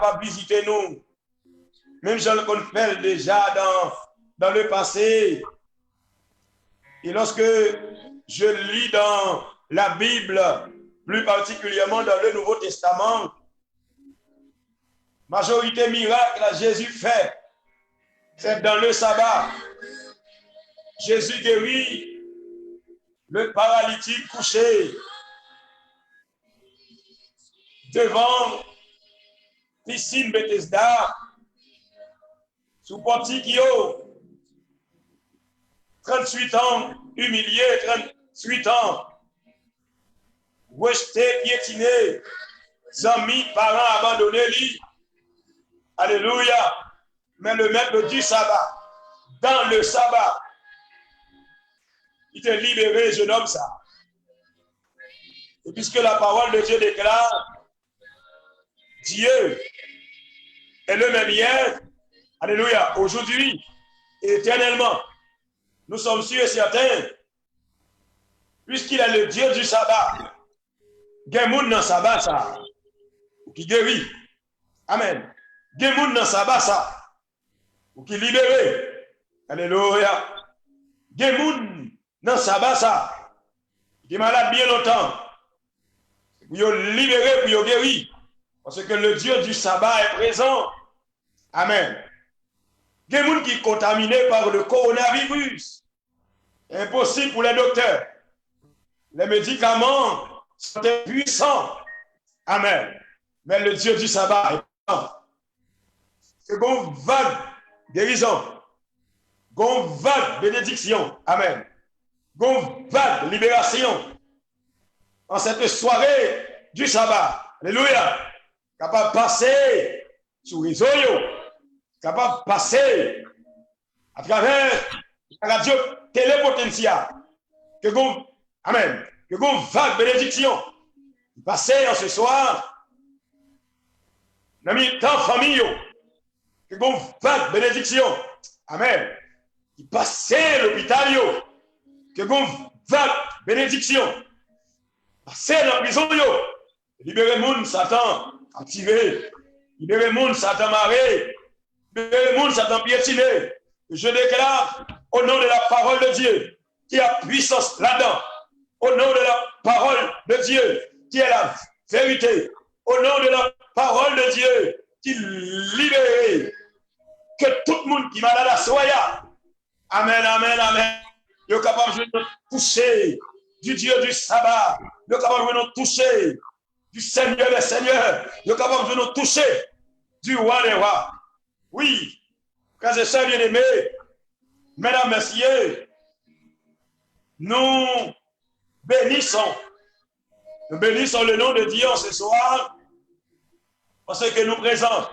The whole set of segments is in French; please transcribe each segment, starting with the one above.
capable de visiter nous. Même Jean qu'on fait déjà dans le passé. Et lorsque je lis dans la Bible, plus particulièrement dans le Nouveau Testament, majorité miracle que Jésus fait, c'est dans le sabbat. Jésus guérit le paralytique couché devant piscine Bethesda, sous Pontikio, 38 ans, humilié, 38 ans, rejeté, piétiné, amis, parents abandonnés, lui. Alléluia. Mais le maître du sabbat, dans le sabbat, il t'a libéré, jeune homme, ça. Et puisque la parole de Dieu déclare, Dieu est le même hier, alléluia, aujourd'hui, éternellement. Nous sommes sûrs et certains, puisqu'il est le Dieu du sabbat, Gemoun dans sabbat, ça, qui guérit. Amen. Gemoun dans sabbat, ça, qui libère. Alléluia. Gemoun dans sabbat, ça, qui est malade bien longtemps. Pour libérer, pour guérir. Parce que le Dieu du sabbat est présent. Amen. Il y a des gens qui sont contaminés par le coronavirus. Impossible pour les docteurs. Les médicaments sont puissants. Amen. Mais le Dieu du sabbat est présent. C'est une vague guérison. Une vague bénédiction. Amen. Une vague libération. En cette soirée du sabbat. Alléluia. Capable de passer sur les réseaux. Capable de passer à travers la radio télépotentielle. Que vous, amen, que vous vague bénédiction. Passer en ce soir, dans le temps famille, que vous vague bénédiction. Amen. Qui passer l'hôpital, que vous vague bénédiction. Passer dans la prison, libérer le monde, Satan, activé. Libérer le monde, Satan, maré. Le monde s'est piétiné. Je déclare au nom de la parole de Dieu qui a puissance là-dedans, au nom de la parole de Dieu qui est la vérité, au nom de la parole de Dieu qui libère, que tout le monde qui m'a malade soya. Amen, amen, amen. Il est capable de nous toucher du Dieu du sabbat. Il est capable de nous toucher du Seigneur des Seigneurs. Il est capable de nous toucher du roi des rois. Oui, frères et sœurs bien-aimés, mesdames, messieurs, nous bénissons le nom de Dieu ce soir, parce que nous présente.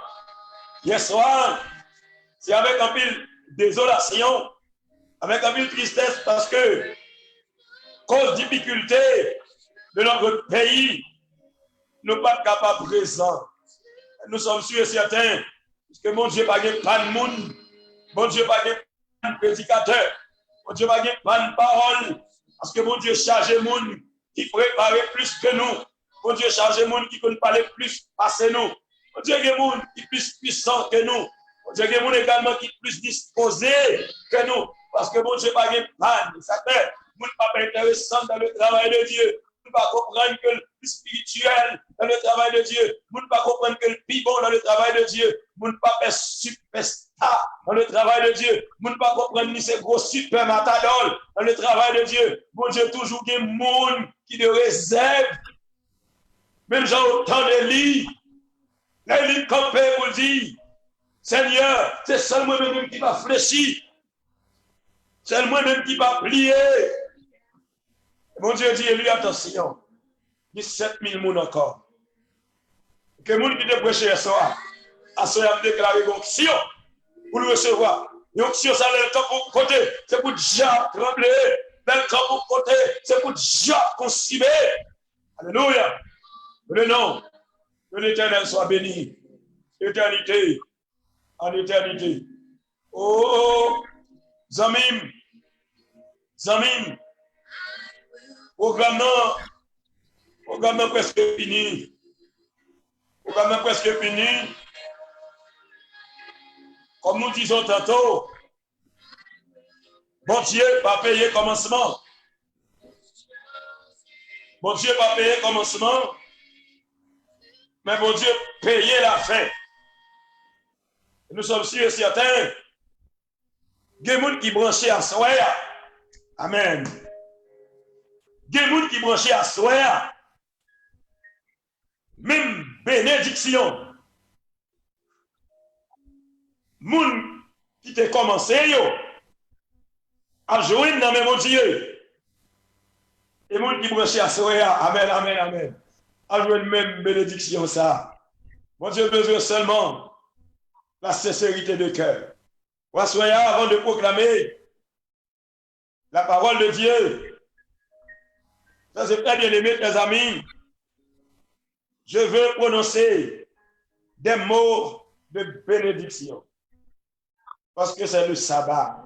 Hier soir, c'est avec un peu de désolation, avec un peu de tristesse, parce que, cause difficulté de notre pays, nous ne sommes pas capables de présenter. Nous sommes sûrs et certains. Parce que mon Dieu n'a pas de monde, mon Dieu n'a pas de prédicateur, mon Dieu n'a pas de parole, parce que mon Dieu charge le monde qui prépare plus que nous, mon Dieu charge le monde qui peut parler plus passer nous, mon Dieu a un monde qui est plus puissant que nous, mon Dieu a un monde également qui est plus disposé que nous, parce que mon Dieu n'a pas de panne, ça fait, mon Dieu n'est pas intéressant dans le travail de Dieu. Nous ne pouvons pas comprendre que le plus spirituel dans le travail de Dieu. Nous ne pouvons pas comprendre que le plus bon dans le travail de Dieu. Nous ne pouvons pas faire superstar dans le travail de Dieu. Nous ne pouvons pas comprendre ni ces gros super matadors dans le travail de Dieu. Mon Dieu, toujours des monde qui le réserve. Même j'ai autant de lits. Les lits campés pour dire, Seigneur, c'est seulement moi-même qui va fléchir. C'est moi-même qui va plier. Mon Dieu dit, lui, attention, il y a 7000 personnes encore. Que les gens qui te prêchent à soi a déclaré une onction pour le recevoir. Une onction, ça le camp pour côté, c'est pour déjà trembler. Le camp pour côté, c'est pour déjà consumer. Alléluia. Le nom de l'Éternel soit béni. Éternité en éternité. Oh, Zamim. Programme presque fini. comme nous disons tantôt, bon Dieu va payer commencement. Bon Dieu va payer commencement, mais bon Dieu payer la fin. Nous sommes sûrs et certains, il y a des gens qui branchent à soi. Amen. Il y a des gens qui branchent à soi. Même bénédiction. Moun qui t'a commencé à jouer dans mon Dieu. Et moun qui branchent à soi. Amen, amen, amen. À jouer même bénédiction ça. Mon Dieu besoin seulement la sincérité de cœur. Soyez avant de proclamer la parole de Dieu. Ça c'est très bien aimé, mes amis. Je veux prononcer des mots de bénédiction. Parce que c'est le sabbat.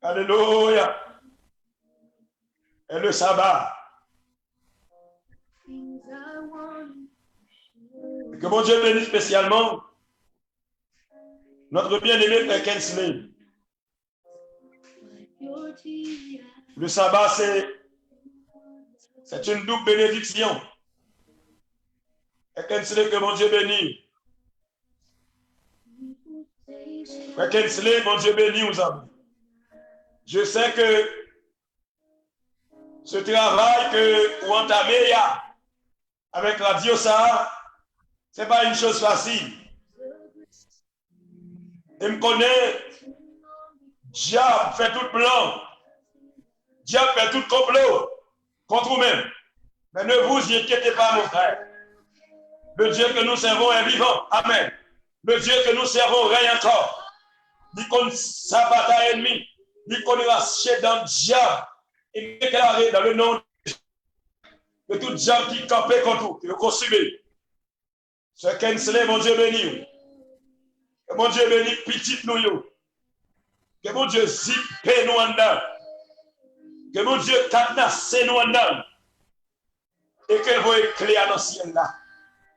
Alléluia. Et le sabbat. Que mon Dieu bénisse spécialement notre bien-aimé Frère Kensley. Le sabbat, c'est une double bénédiction. Frère Kensley, que mon Dieu bénisse. Frère Kensley, mon Dieu bénisse, vous amis. Je sais que ce travail que vous entamez avec Radio Sahara, ce n'est pas une chose facile. Et me connaît, diable fait tout plan, diable fait tout complot contre vous-même. Mais ne vous inquiétez pas, mon frère. Le Dieu que nous servons est vivant. Amen. Le Dieu que nous servons règne encore. Il connaît sa bataille ennemie. Il connaît la chef dans le diable. Il déclaré dans le nom de tout diable qui campait contre vous, qui le consumait. Ce Kensley, mon Dieu béni. Que mon Dieu bénisse petit nous. Que mon Dieu zippe nous en dedans. Que mon Dieu cadenasse nous en dedans. Et que vous éclairez dans le ciel là.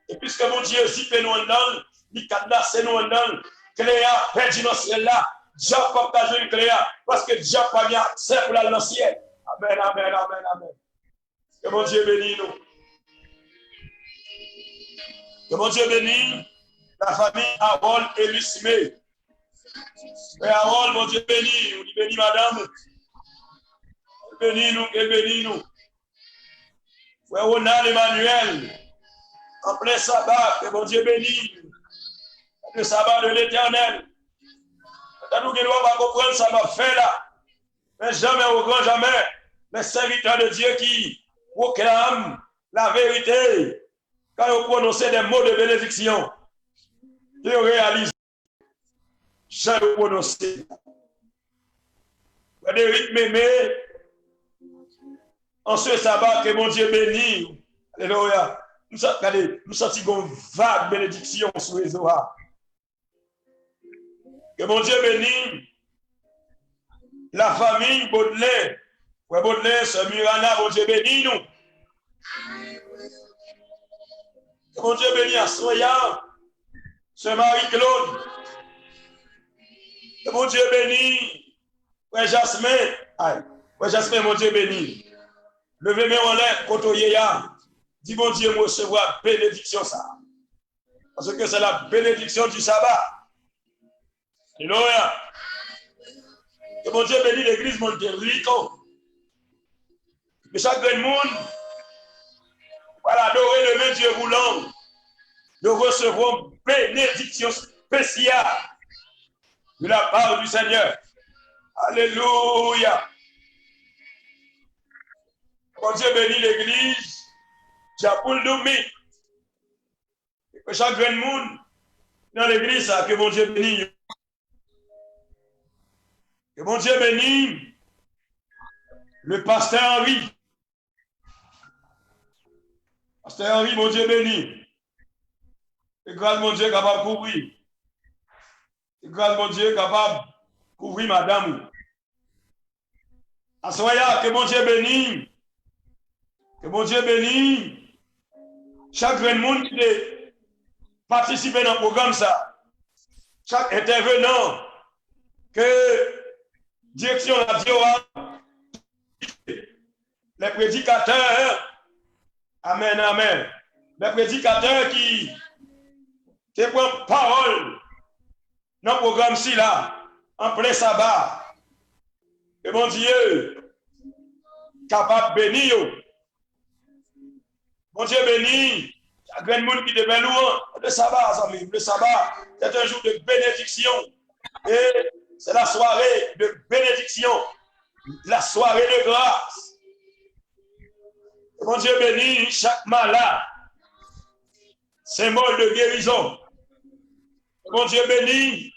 Et puisque mon Dieu zippe nous en dedans, il cadenasse nous en dedans. Cléa perdu dans le ciel là. Dieu partage une Cléa. Parce que Dieu n'a pas mis accès pour dans le ciel. Amen, amen, amen, amen. Que mon Dieu bénisse nous. Que mon Dieu bénisse la famille Harold et Lusmé. Frère Harold, mon Dieu béni, on dit béni madame. Bénis nous, et bénis nous. Frère Ronald Emmanuel, en plein sabbat, que mon Dieu bénisse. Le sabbat de l'éternel. Nous ne doit pas comprendre ça m'a fait là. Mais jamais au grand jamais, les serviteurs de Dieu qui proclament la vérité, quand ils prononcent des mots de bénédiction, qui réalisent, jamais prononcé. Frédéric Mémé, en ce sabbat que mon Dieu bénit, alléluia, nous sentons une vague bénédiction sur les eaux. Que mon Dieu bénisse la famille Baudelaire. Ouais, Baudelaire, ce Mirana, mon Dieu bénisse nous. Que mon Dieu bénisse à Soya, ce Marie-Claude. Que mon Dieu bénisse, ouais, Jasmin. Aïe, ouais, Jasmin, mon Dieu bénisse. Levez-moi en l'air, Kotoyeya. Dis mon Dieu, moi recevoir bénédiction ça. Parce que c'est la bénédiction du sabbat. Alléluia. Que mon Dieu bénisse l'église Monterrico. Que chaque monde, voilà, adorer le même Dieu voulant, nous recevrons bénédiction spéciale de la part du Seigneur. Alléluia. Mon Dieu bénisse l'église, Diapoul Doumi. Que chaque monde dans l'église, que mon Dieu bénisse. Que mon Dieu bénisse le pasteur Henri. Pasteur Henri, mon Dieu bénisse. Et grâce mon Dieu capable de couvrir. Et grâce mon Dieu capable de couvrir madame. Assoya, que mon Dieu bénisse. Que mon Dieu bénisse chaque monde qui participe dans le programme ça. chaque intervenant que direction radio a, les prédicateurs, amen, amen, les prédicateurs qui te prennent parole dans le programme ci là, en plein sabbat, et mon Dieu, capable de bénir. Mon Dieu béni, chaque grand monde qui devient louant. Le sabbat, amis, le sabbat, c'est un jour de bénédiction. Et c'est la soirée de bénédiction, la soirée de grâce. Et mon Dieu béni, chaque malade, symbole de guérison. Et mon Dieu béni,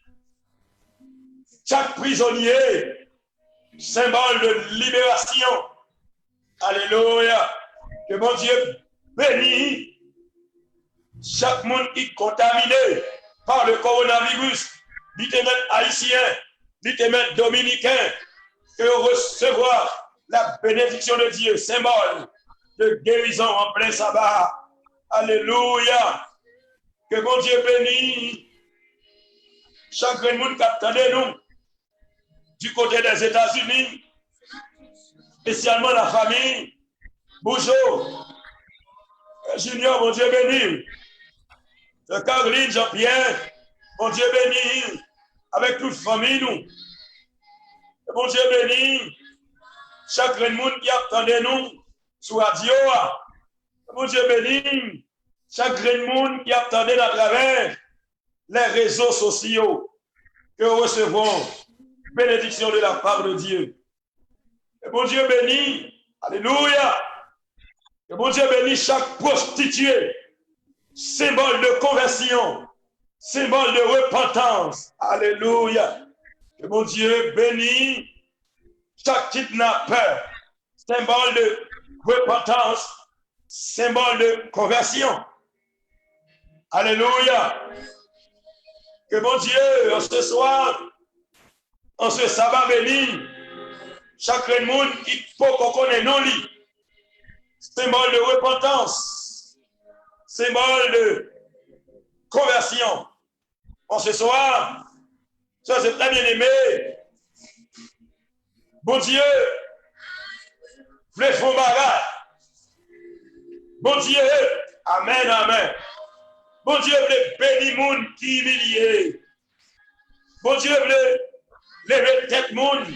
chaque prisonnier, symbole de libération. Alléluia. Que mon Dieu bénisse chaque monde qui est contaminé par le coronavirus, dit haïtien, dit dominicain, que recevoir la bénédiction de Dieu, symbole de guérison en plein sabbat. Alléluia. Que mon Dieu bénisse chaque monde qui attend nous du côté des États-Unis, spécialement la famille Bougeot, Junior, mon Dieu béni, de Caroline, Jean-Pierre, mon Dieu béni, avec toute famille, nous. Et mon Dieu béni, chaque monde qui attendait nous sur radio, mon Dieu béni, chaque monde qui attendait à travers les réseaux sociaux, que nous recevons bénédiction de la part de Dieu. Et mon Dieu béni, alléluia. Et mon Dieu béni chaque prostituée, symbole de conversion, symbole de repentance. Alléluia. Et mon Dieu béni chaque kidnappeur, symbole de repentance, symbole de conversion. Alléluia. Que mon Dieu, en ce soir, en ce sabbat béni, chaque monde qui peut qu'on connaisse non lit, symbole de repentance, symbole de conversion. En ce soir, ça c'est très bien aimé. Bon Dieu, voulez font bagarre. Bon Dieu, amen, amen. Bon Dieu, voulez bénir monde qui humilié. Bon Dieu, voulez lever tête monde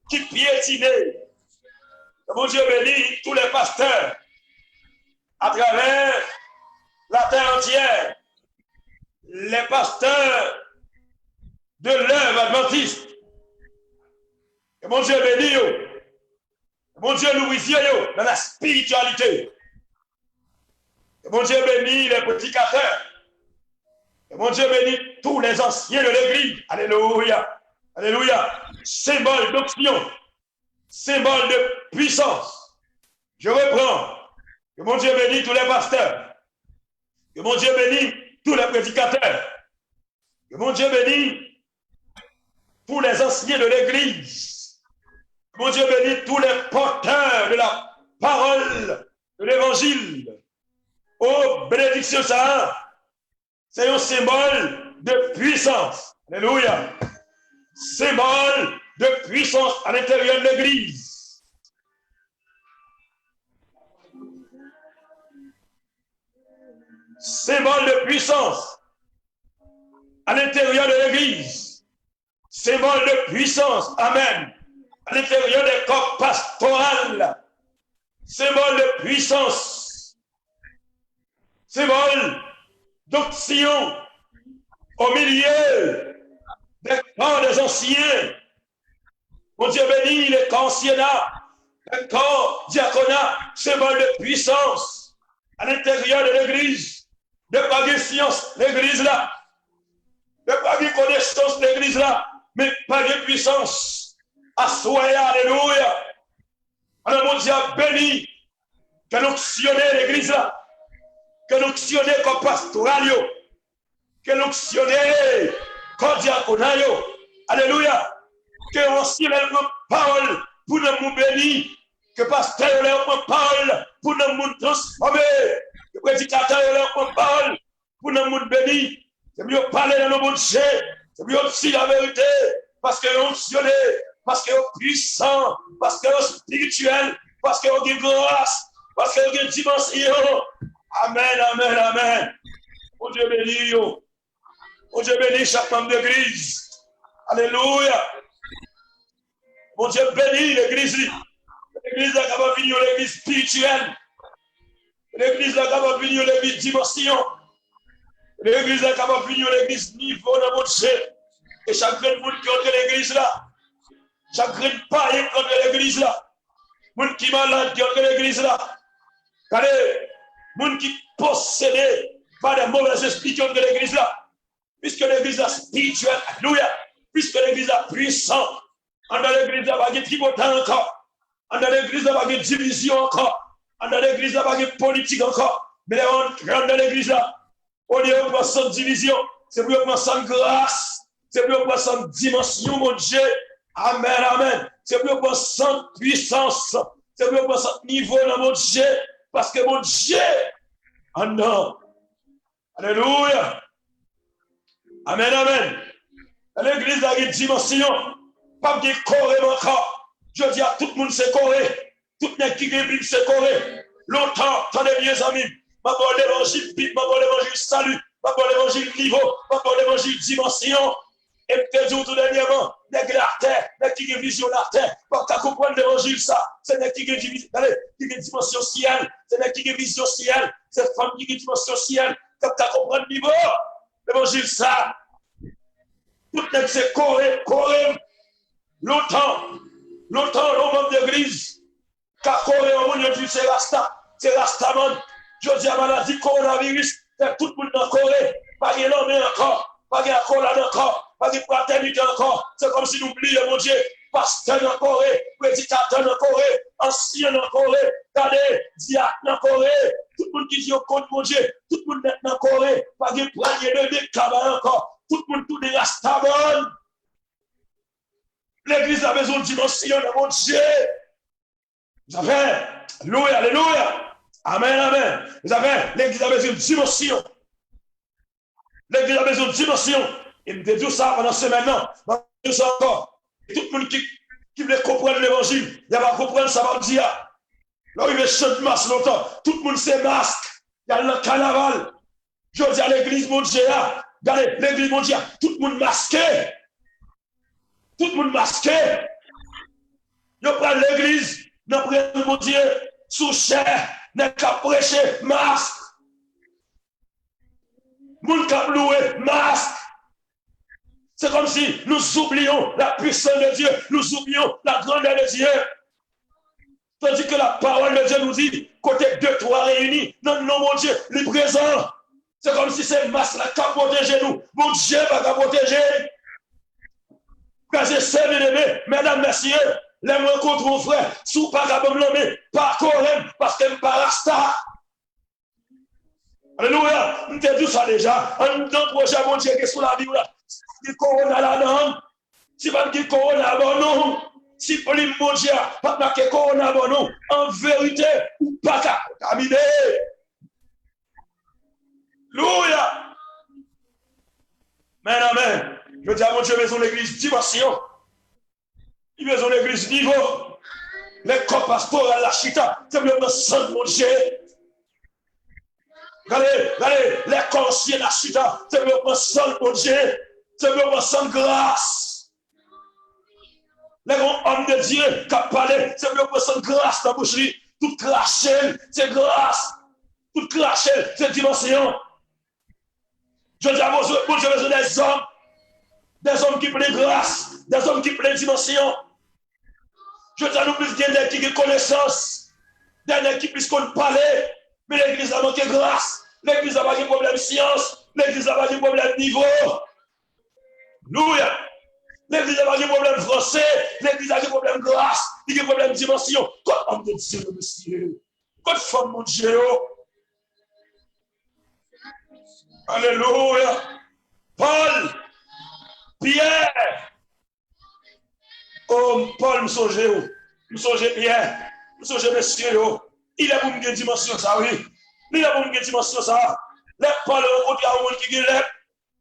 qui piétinait. Bon Dieu bénit tous les pasteurs à travers la terre entière, les pasteurs de l'œuvre adventiste. Et mon Dieu bénit, mon Dieu nourrit dans la spiritualité. Et mon Dieu bénit les prédicateurs. Et mon Dieu bénit tous les anciens de l'église. Alléluia. Alléluia. Symbole d'option, symbole de puissance. Je reprends. Que mon Dieu bénisse tous les pasteurs. Que mon Dieu bénisse tous les prédicateurs. Que mon Dieu bénisse tous les anciens de l'église. Que mon Dieu bénisse tous les porteurs de la parole de l'évangile. Oh, bénédiction ça, c'est un symbole de puissance. Alléluia. Symbole de puissance à l'intérieur de l'église. Symbole de puissance à l'intérieur de l'église. Symbole de puissance, amen, à l'intérieur des corps pastorales. Symbole de puissance. Symbole d'option au milieu des corps des anciens. Mon Dieu bénit les corps anciennats, les corps diaconat, symbole de puissance à l'intérieur de l'église. De pas de science, l'église là. De pas de connaissance, l'église là. Mais pas de puissance. Assoyez, alléluia. Alors mon Dieu béni que nous actionnions l'église là. Que nous actionnions comme pastoral. Que nous actionnions comme diaconat. Alléluia. Que on s'y lève parole pour nous bénir. Que pasteur lève parole pour nous transformer. Que prédicateur lève parole pour nous bénir. C'est mieux parler dans nos bon Dieu. C'est mieux dire la vérité. Parce que nous sommes parce que nous sommes puissants, parce que nous sommes spirituels, parce que nous avons grâce, parce que nous avons dimension. Amen, amen, amen. Mon Dieu bénit. Mon Dieu bénit chaque membre d'église. Alléluia. Mon Dieu bénit l'église. L'église est capable de venir l'église spirituelle. L'église est capable de venir l'église dimension. L'église est capable de venir l'église niveau dans mon Dieu. Et chaque monde qui entre l'église là, chaque païen qui entre l'église là, monde qui est malade qui entre l'église là, regardez, monde qui possédé par des mauvais esprits qui entre l'église là, puisque l'église est spirituelle, alléluia, puisque l'église est puissante, dans l'église il n'y a pas de tripotant encore, dans l'église il n'y a pas de division encore, dans l'église il n'y a pas de politique encore, mais on rentre dans l'église là, au lieu de sans division, c'est pour que sans grâce. C'est pour que sans dimension, mon Dieu. Amen, amen. C'est pour que sans puissance. C'est pour que sans niveau, mon Dieu. Parce que mon Dieu, oh non. Alléluia. Amen, amen. L'église a une dimension. Pas de corée encore. Je dis à tout le monde, c'est corée. Tout le monde qui est Bible, c'est corée. Longtemps, attendez bien, amis. Ma bonne évangile, ma bonne évangile, salut. Ma bonne évangile, niveau. Ma bonne évangile, dimension. Et peut-être tout dernièrement, les terre, les qui ont vision la terre, pas qu'à comprendre l'évangile, ça, c'est les qui ont dimension ciel, c'est les qui ont vision ciel, c'est femme qui ont dimension ciel, pas qu'à comprendre niveau, l'évangile, ça, tout le c'est coré, longtemps, l'on manque d'église, car coré, on a dit c'est Rastaman, je dis à maladie, coronavirus, c'est tout le monde dans Corée, pas de l'homme encore, pas de accolade encore. Pas de fraternité encore. C'est comme si nous oublions, mon Dieu, pasteur en Corée, prédicateur en Corée, ancien en Corée, regardez, diacre en Corée, tout le monde qui dit au compte, mon Dieu, tout le monde est en Corée, pas de poignée de décabas encore, tout le monde tout est Rastaman. L'église a besoin de dimension, mon Dieu. Vous avez, alléluia, alléluia, amen, amen. Vous avez, l'église a besoin de dimension. L'église a besoin de dimension. Il me dit ça pendant ce maintenant. Je dis ça encore. Et tout le monde qui veut comprendre l'évangile, il va comprendre ça va dire. Là, il veut chanter masque longtemps. Tout le monde s'est masque. Il y a le carnaval. Je dis à l'église mondiale. Regardez, l'église mondiale. Tout le monde masqué. Tout le monde masqué. Je prends l'église. Je prends mon Dieu. Sous chair. N'est qu'à prêcher masque. Moun kap loué masque. C'est comme si nous oublions la puissance de Dieu, nous oublions la grandeur de Dieu. Tandis que la parole de Dieu nous dit, côté 2, 3 réunis, non, non, mon Dieu, les présents. C'est comme si c'est masque là qui a protégé nous. Mon Dieu va protéger. Frères et sœurs bien-aimés, mesdames, messieurs, les rencontres mon frère, sous pas capable de nommer, pas Corém, parce que je ne pas Rasta. Alléluia, nous te dit ça déjà. En tant projet, mon Dieu, qui est sous la vie là. Si corona là-dedans, si pas de corona, bon non. Si pour les mon Dieu, pas de corona, bon non. En vérité, ou pas qu'à contaminer. Alléluia. Amen, amen. Je dis à mon Dieu, maison l'église dimension. Il maison l'église niveau. Les corps pastoraux, la chita, c'est le sang de mon Dieu. Regardez, les conseillers de la chita, c'est le sang de mon Dieu. C'est le sang de grâce. Les grands hommes de Dieu qui ont parlé, c'est le sang de grâce dans la boucherie. Tout craché, c'est grâce. Tout craché, c'est dimension. Je dis à mon Dieu, besoin des hommes qui prennent grâce, des hommes qui prennent dimension. Je dis à nous plus des qui ont connaissance, des qui puissent parler, mais l'église a manqué grâce, l'église a pas de problème de science, l'église a pas de problème de niveau. Alléluia. L'église a pas de problème français, l'église a des problèmes de grâce, des problèmes de dimension. Quand homme de Dieu, monsieur, quand femme, mon Dieu. Alléluia. Paul, Pierre. Oh, Paul, me songe Pierre, me songe monsieur. Il a pour une dimension, ça, oui. Il a pour une dimension, ça. Les Paul rencontre un monde qui est là.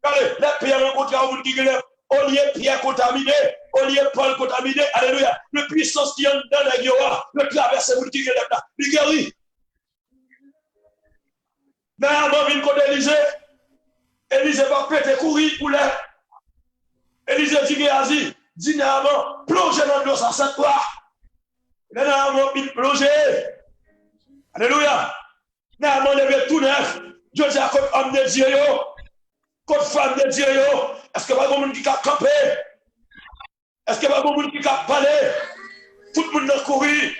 Allez, les pierres rencontrent un monde qui est au lieu de pierre contaminée, au lieu de Paul contaminé, alléluia. Le puissance qui est dans la guerre, le traverse le monde qui est là, il guérit. Mais avant, il côté Élysée, Élysée va péter courir pour les. Élysée dit Géasi, dit Naaman, plongez dans l'eau, ça s'est quoi. Naaman, il plonge. Alléluia. Naaman lève tout neuf. Je dis à comme homme de Dieu, comme femme de Dieu, est-ce que pas de monde qui a campé? Est-ce que pas de monde qui a parlé? Tout le monde a couru,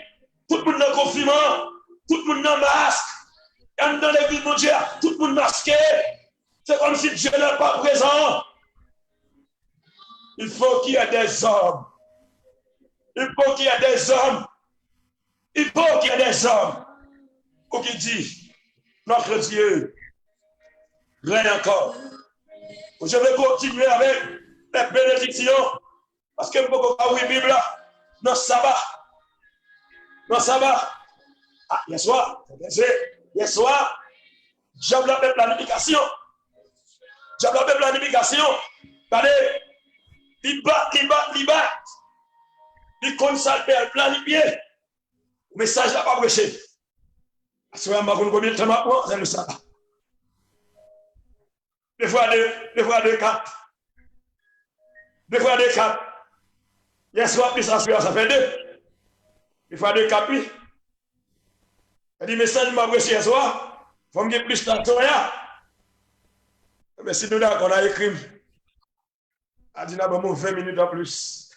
tout le monde a confinement, tout le monde a masque. Et dans l'église de Dieu, tout le monde masqué. C'est comme si Dieu n'est pas présent. Il faut qu'il y ait des hommes. Il faut qu'il y ait des hommes. Il faut qu'il y ait des hommes. Ou qui dit, notre Dieu, rien encore. Je vais continuer avec les bénédictions. Parce que je peux oui, Bible là, dans le sabbat. Dans le sabbat. Ah, hier soir, j'ai la planification. J'ai la planification. Regardez, il bat. Il consacre le planifié. Le message n'a pas prêché. Parce que je ne sais pas combien de temps c'est le sabbat. Deux fois deux, quatre. Deux fois deux, quatre. Hier soir, plus ça fait deux. Deux fois deux, quatre, oui. Il dit, le message m'a prêché hier soir. Il faut me dire plus de temps. Mais si nous on a écrit, il dit, nous 20 minutes en plus.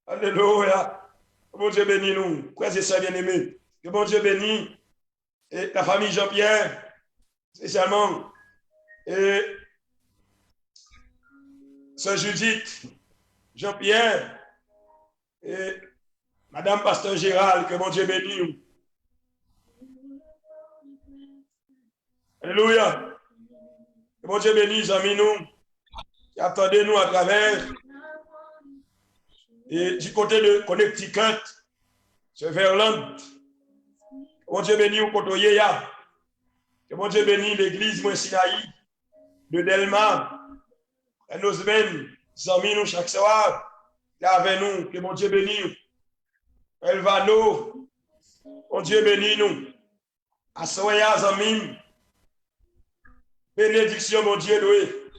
Alléluia. Que bon Dieu bénisse nous. Frères et sœurs bien-aimés. Que bon Dieu bénisse. Et la famille Jean-Pierre, spécialement. Et Sœur Judith, Jean-Pierre, et Madame Pasteur Gérald, que mon Dieu bénisse nous. Alléluia. Que mon Dieu bénisse, amis nous. Et attendez-nous à travers. Et du côté de Connecticut, c'est Verland. Que mon Dieu bénisse au côté Yéya. Que mon Dieu bénisse l'église Mouessinaï de Delma. Et nos mêmes amis nous chaque soir. Là avec nous. Que mon Dieu bénisse. Elvano. Mon Dieu bénisse nous. Assoya amis. Bénédiction, mon Dieu, loué.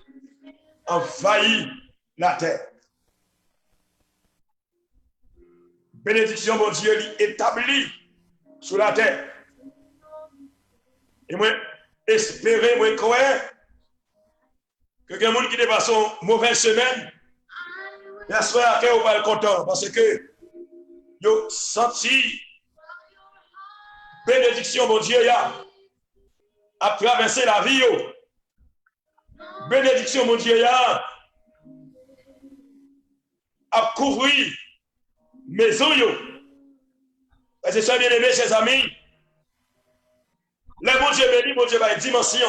Envahit la terre. Bénédiction, mon Dieu, établie sur la terre. Et moi, espérer, moi, croire que quelqu'un qui dépasse une mauvaise semaine, la soirée, on va être content parce que yo senti bénédiction, mon Dieu, a traversé la vie. Bénédiction, mon Dieu, a couvert maison. C'est ça, bien aimé, chers amis. Le bon Dieu béni, mon Dieu va une dimension.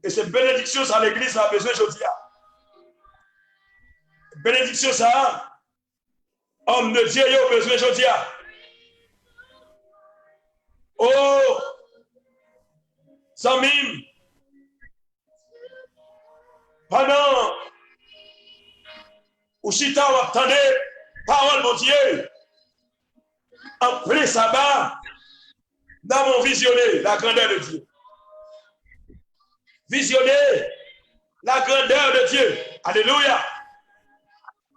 Et cette bénédiction, ça, l'église a besoin aujourd'hui. Bénédiction, ça, homme de Dieu, a besoin aujourd'hui. Oh, Samim, pendant où Chita attendait parole, mon Dieu, en plein sabbat, nous avons visionné la grandeur de Dieu. Visionner la grandeur de Dieu. Alléluia.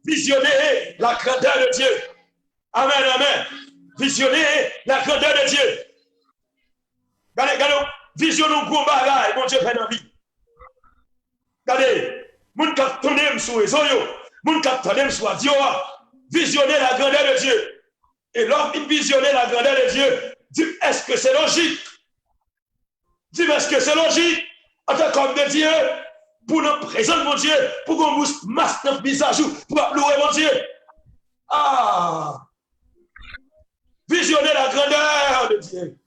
Visionner la grandeur de Dieu. Amen, amen. Visionner la grandeur de Dieu. Regardez, visionnons gros bagaille, mon Dieu fait dans la vie. Regardez, mon cap tourner sur les oyo, mon cap tourner sur Dieu, visionner la grandeur de Dieu. Et lorsqu'il visionner la grandeur de Dieu, dit est-ce que c'est logique? Dis est-ce que c'est logique? En tant qu'homme de Dieu, pour nous présenter mon Dieu, pour qu'on nous masse notre visage, pour louer mon Dieu. Ah! Visionner la grandeur de Dieu.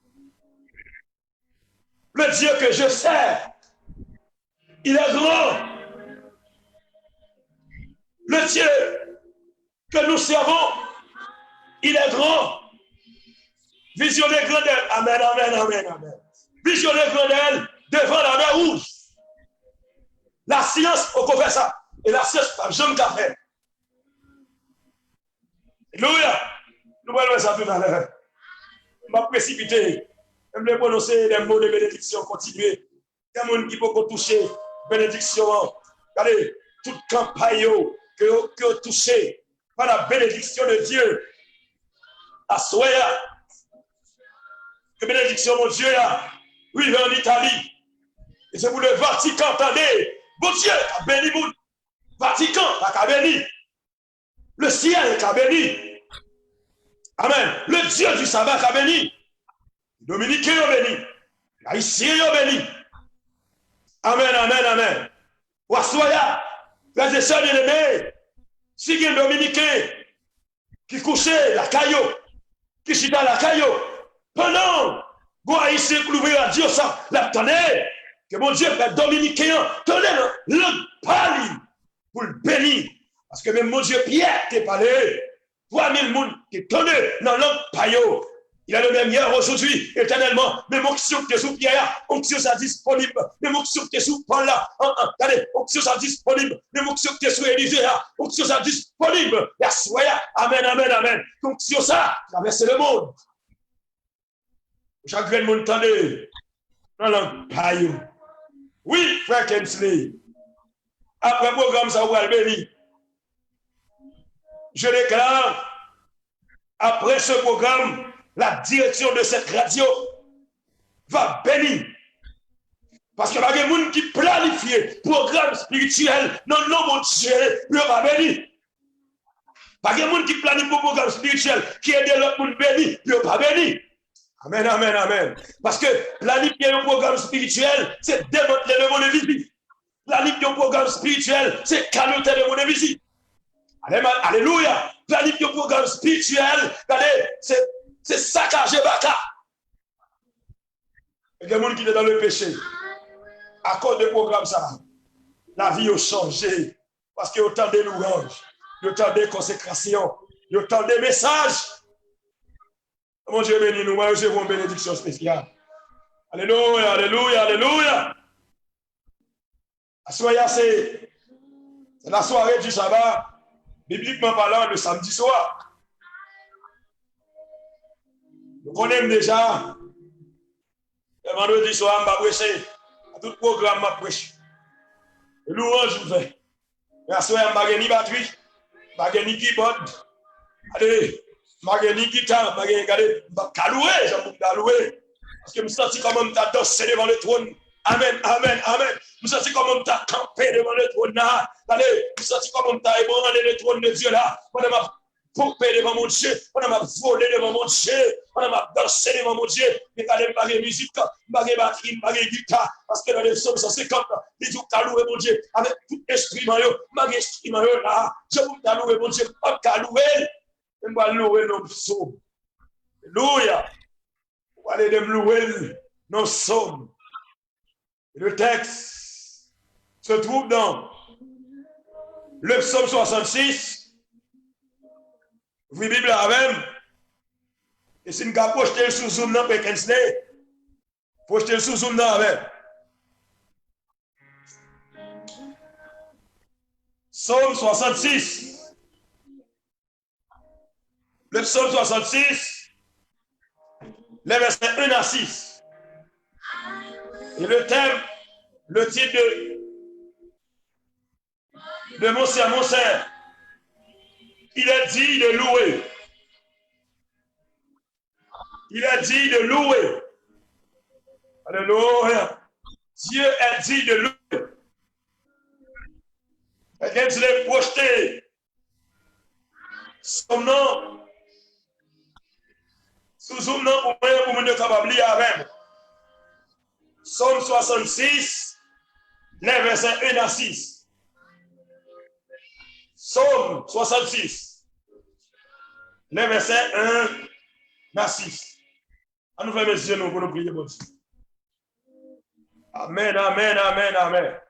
Le Dieu que je sers, il est grand. Le Dieu que nous servons, il est grand. Visionner grandeur. Amen, amen, amen, amen. Visionner grandeur devant la mer rouge. qu'on fait ça. Et la science, pas jamais qu'à faire. Alléluia. Nous allons voir ça tout à l'heure. Je vais précipiter. Je vais prononcer des mots de bénédiction continuer. Il y a des gens qui peuvent toucher bénédiction. Regardez, toute campagne que vous touchez par la bénédiction de Dieu. À Soya, que bénédiction, mon Dieu, oui, en Italie. Et c'est pour le Vatican, attendez. Mon Dieu, a béni, mon Vatican, a béni. Le ciel a béni. Amen. Le Dieu du sabbat a béni. Dominicain a béni. Haïtien a béni. Amen, amen, amen. Wassoya, frères et sœurs bien-aimés, si il y a un Dominicain qui couchait la caillou, qui chita la caillou, pendant que Haïtien l'ouvrir à Dieu, ça, l'attendez, que mon Dieu, le Dominicain, tenez le pali pour le bénir. Parce que même mon Dieu, Pierre, qui parlé, 3000 personnes qui tenaient dans l'autre paillot. Il a le même hier, aujourd'hui, éternellement. Même onction que sous Pierre, onction ça disponible. Même onction que sous Paul là. Regardez, onction ça disponible. Même onction que sous Élisée là. Onction ça disponible. Soya. Amen, amen, amen. Onction ça, traverser le monde. Chaque fois, le monde tendait dans l'autre paillot. Oui, frère Kensley. Après le programme, ça va le bénir. Je déclare, après ce programme, la direction de cette radio va bénir. Parce que il y a des gens qui planifient programme spirituel. Non, non, mon Dieu, il va bénir. Il y a des gens qui planifient programme spirituel qui aident l'autre monde béni, il va bénir. Amen, amen, amen. Parce que planifier un programme spirituel, c'est démanteler le monde invisible. Planifier un programme spirituel, c'est canoter le monde invisible. Alléluia. Planifier un programme spirituel, c'est saccager baka. Il y a des gens qui sont dans le péché. À cause du programme, ça, la vie a changé. Parce qu'il y a autant de louanges, il y a autant de consécrations, il y a autant de messages. Mon Dieu béni nous, moi, j'ai une bénédiction spéciale. Alléluia, alléluia, alléluia. C'est la soirée du sabbat, bibliquement parlant, le samedi soir. Nous connaissons déjà, le vendredi soir, je vais prêcher. À tout programme, je vais prêcher. Le louange, je vais. La soirée, je vais ni batterie, je vais ni keyboard. Allez. Magani guitare, magani caloué, j'aime caloué. Parce que je me sens comme on t'a dansé devant le trône. Amen, amen, amen. Je me sens comme on t'a campé devant le trône là. Allez, je me sens comme on t'a ébranlé le trône de Dieu là. On m'a pompé devant mon Dieu. On m'a volé devant mon Dieu. On m'a dansé devant mon Dieu. Mais quand même, magani musique, magani batterie, magani guitare. Parce que dans les psaumes 150, il dit caloué mon Dieu. Avec tout instrument, magani instrument là. Je vous caloué mon Dieu. Pas caloué. On va louer nos psaumes. Alléluia. On va aller louer nos psaumes. Le texte se trouve dans le psaume 66. Vous la Bible avec. Et si nous avons projeté le sous-zoom dans Pekinsley, projeter le sous-zoom dans avec. Psaume 66. Le psaume 66, les versets 1 à 6. Et le thème, le titre de mon sermon, c'est il est dit de louer. Il est dit de louer. Alléluia. Dieu est dit de louer. Et quand il est projeté, son nom, sous un nom pour me capable lire avec. Psaume 66, les versets 1 à 6. Psaume 66, les versets 1 à 6. À nous faire mes yeux pour nous prier, bon Dieu. Amen, amen, amen, amen.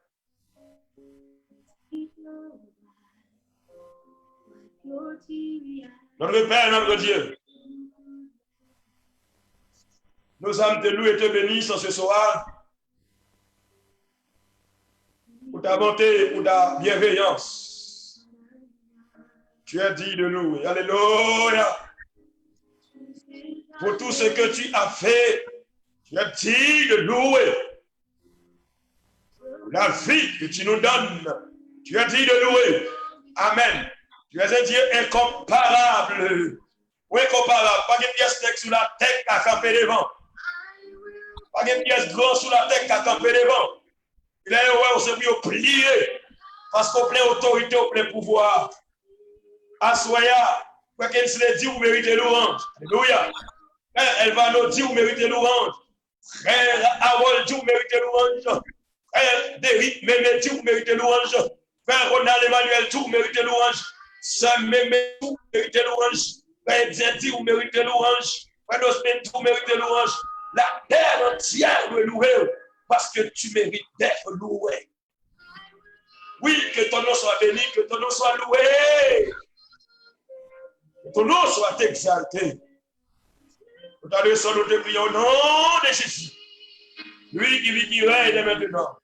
Notre Père, notre Dieu, nous âmes te louer et te bénir ce soir. pour ta bonté, pour ta bienveillance. Tu as dit de louer. Alléluia. Pour tout ce que tu as fait, tu as dit de louer. La vie que tu nous donnes, tu as dit de louer. Amen. Tu es un Dieu incomparable. Oui, incomparable. Pas de pièce sous la tête qui a campé devant. Pas de pièce grand sous la tête qui a campé devant. Il est ouais, on se dit au prier. Parce qu'on plein autorité, on plein pouvoir. Assoya, quoi qu'elle se le dit, vous méritez l'orange. Alléluia. Elle va nous dire, vous méritez l'orange. Frère Harold dit, vous méritez l'orange. Frère Derrick Mémé dit, vous méritez l'orange. Frère Ronald Emmanuel dit, vous méritez l'orange. Sam Mémé dit, vous méritez l'orange. Frère Zé dit, vous méritez l'orange. Frère Osman dit, vous méritez l'orange. La terre entière doit louer parce que tu mérites d'être loué. Oui, que ton nom soit béni, que ton nom soit loué. Que ton nom soit exalté. Nous t'adressons, nous te prions au nom de Jésus. Lui qui vit, qui règne maintenant.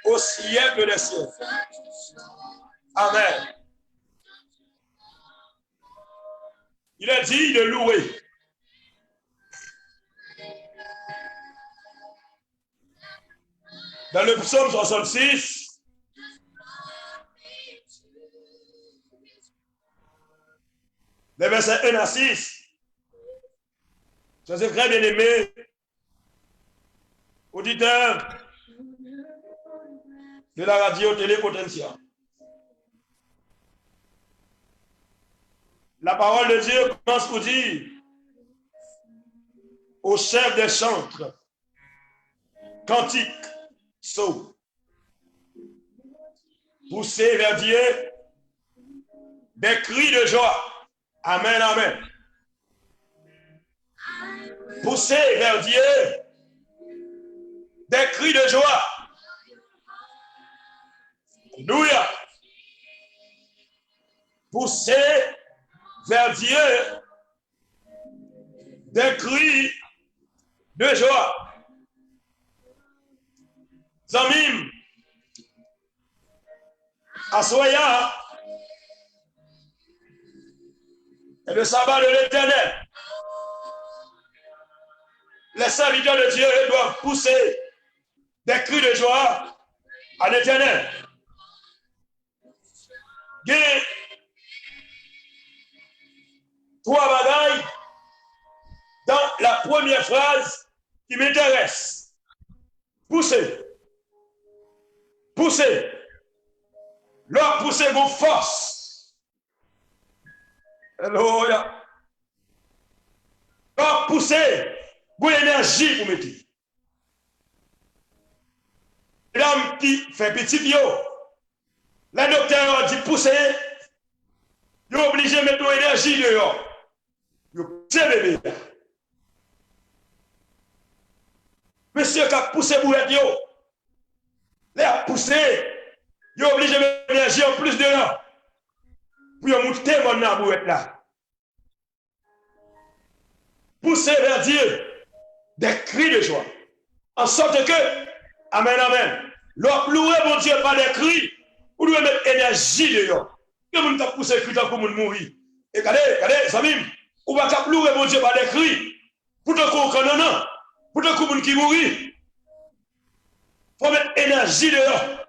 Au siècle des siècles. Amen. Il est dit de louer. Dans le psaume 66, les versets 1 à 6, Joseph très bien aimé, auditeur de la radio Télé Potentia. La parole de Dieu commence pour dire au chef des chantres, cantique, saut, pousser vers Dieu des cris de joie. Amen, amen. Pousser vers Dieu des cris de joie. Alléluia. Pousser vers Dieu des cris de joie. Zamim, Assoya, et le sabbat de l'Éternel. Les serviteurs de Dieu doivent pousser des cris de joie à l'Éternel. Trois bagailles dans la première phrase qui m'intéresse. Pousser. Pousser. Leur pousser vos forces. Alléluia. Leur pousser vos énergies pour mettre. L'homme qui fait petit yo, les docteurs ont dit pousser, ils sont obligés de mettre de l'énergie dehors. Ils poussent bébé. Monsieur qui a poussé boulette yo, les a poussé, ils sont obligés de mettre de l'énergie en plus dehors. Pour y monter mon dans la boulette là. Pousser vers Dieu des cris de joie. En sorte que, amen, amen, leur louer mon Dieu par des cris, vous devez mettre énergie dehors. Que vous ne poussez cri tant que vous mourir. Et regardez, Samim, vous ne pouvez pas louer mon Dieu par des cris. Pour te couper, non, pour te couper qui mourir. Il faut mettre énergie dehors.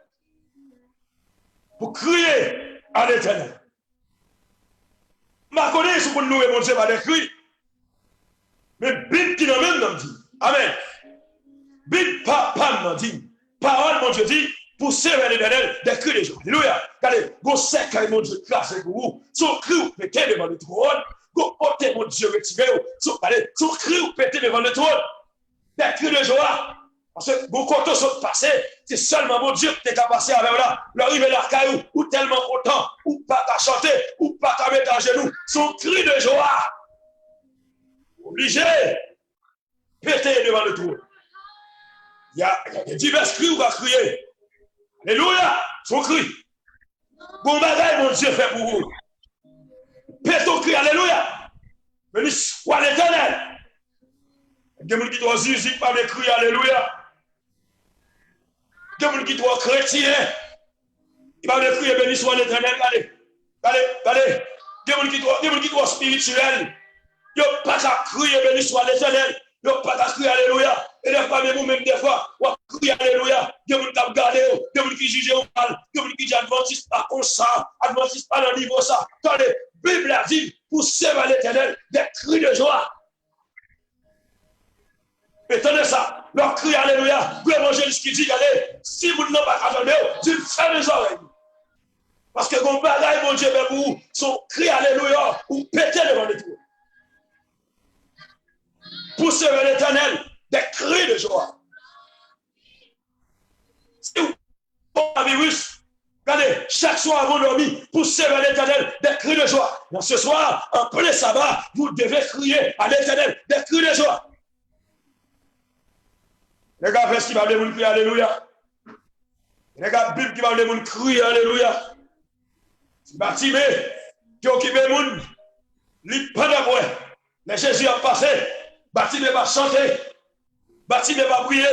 Pour crier à l'Éternel. Je ne connais pas si vous louer mon Dieu par des cris. Mais Bible qui nous même dit. Amen. Bible pas nous dit. Parole, mon Dieu dit, pour servir l'Éternel, des cris de joie. Alléluia. Regardez, go sec, mon Dieu, classe pour vous. Son cri ou pété devant le trône. Go porter, mon Dieu, retiré. Son cri ou pété devant le trône. Des cris de joie. Parce que vos côtés sont passés. C'est seulement mon Dieu qui est capable avec là. L'arrivée là, caillou, ou tellement content, ou pas qu'à chanter, ou pas qu'à mettre à genoux. Son cri de joie. Obligé. Pété devant le trône. Il y a divers cris où va crier. Alléluia, son cri. Bon bagaille, mon Dieu fait pour vous. Pète ton cri, alléluia. Béni soit l'Éternel. Il y a des gens qui doivent zuzi par les cris, alléluia. Il y des gens qui sont chrétiens. Il va me crier béni soit l'Éternel. Regardez. Des gens qui sont spirituels. Ils n'ont pas qu'à crier béni soit l'Éternel. Ils n'ont pas qu'à crier alléluia. Et des fois, même des fois, on crie alléluia. Des gens qui ont gardé, des gens qui jugent mal, des gens qui disent adventiste pas comme ça, adventiste pas dans le niveau ça. Attendez, la Bible a dit pour servir l'Éternel des cris de joie. Et tenez ça, leur cri alléluia, pour l'évangéliste qui dit, allez, si vous n'avez pas attendu, Dieu ferme les oreilles. Parce que mon bagaille, mon Dieu, pour vous, son cri alléluia, ou péter devant les tours. Pour servir l'Éternel, des cris de joie. Si vous avez un virus, regardez, chaque soir avant de dormir, pour servir l'Éternel, des cris de joie. Donc ce soir, en plein sabbat, vous devez crier à l'Éternel, des cris de joie. Les gars, est-ce qu'il va me crier alléluia? Les gars, Bible qui va me crier alléluia. C'est Bartimée qui occupe le monde. Il pas d'après. Mais Jésus a passé. Bartimée va chanter. Bartimée va prier.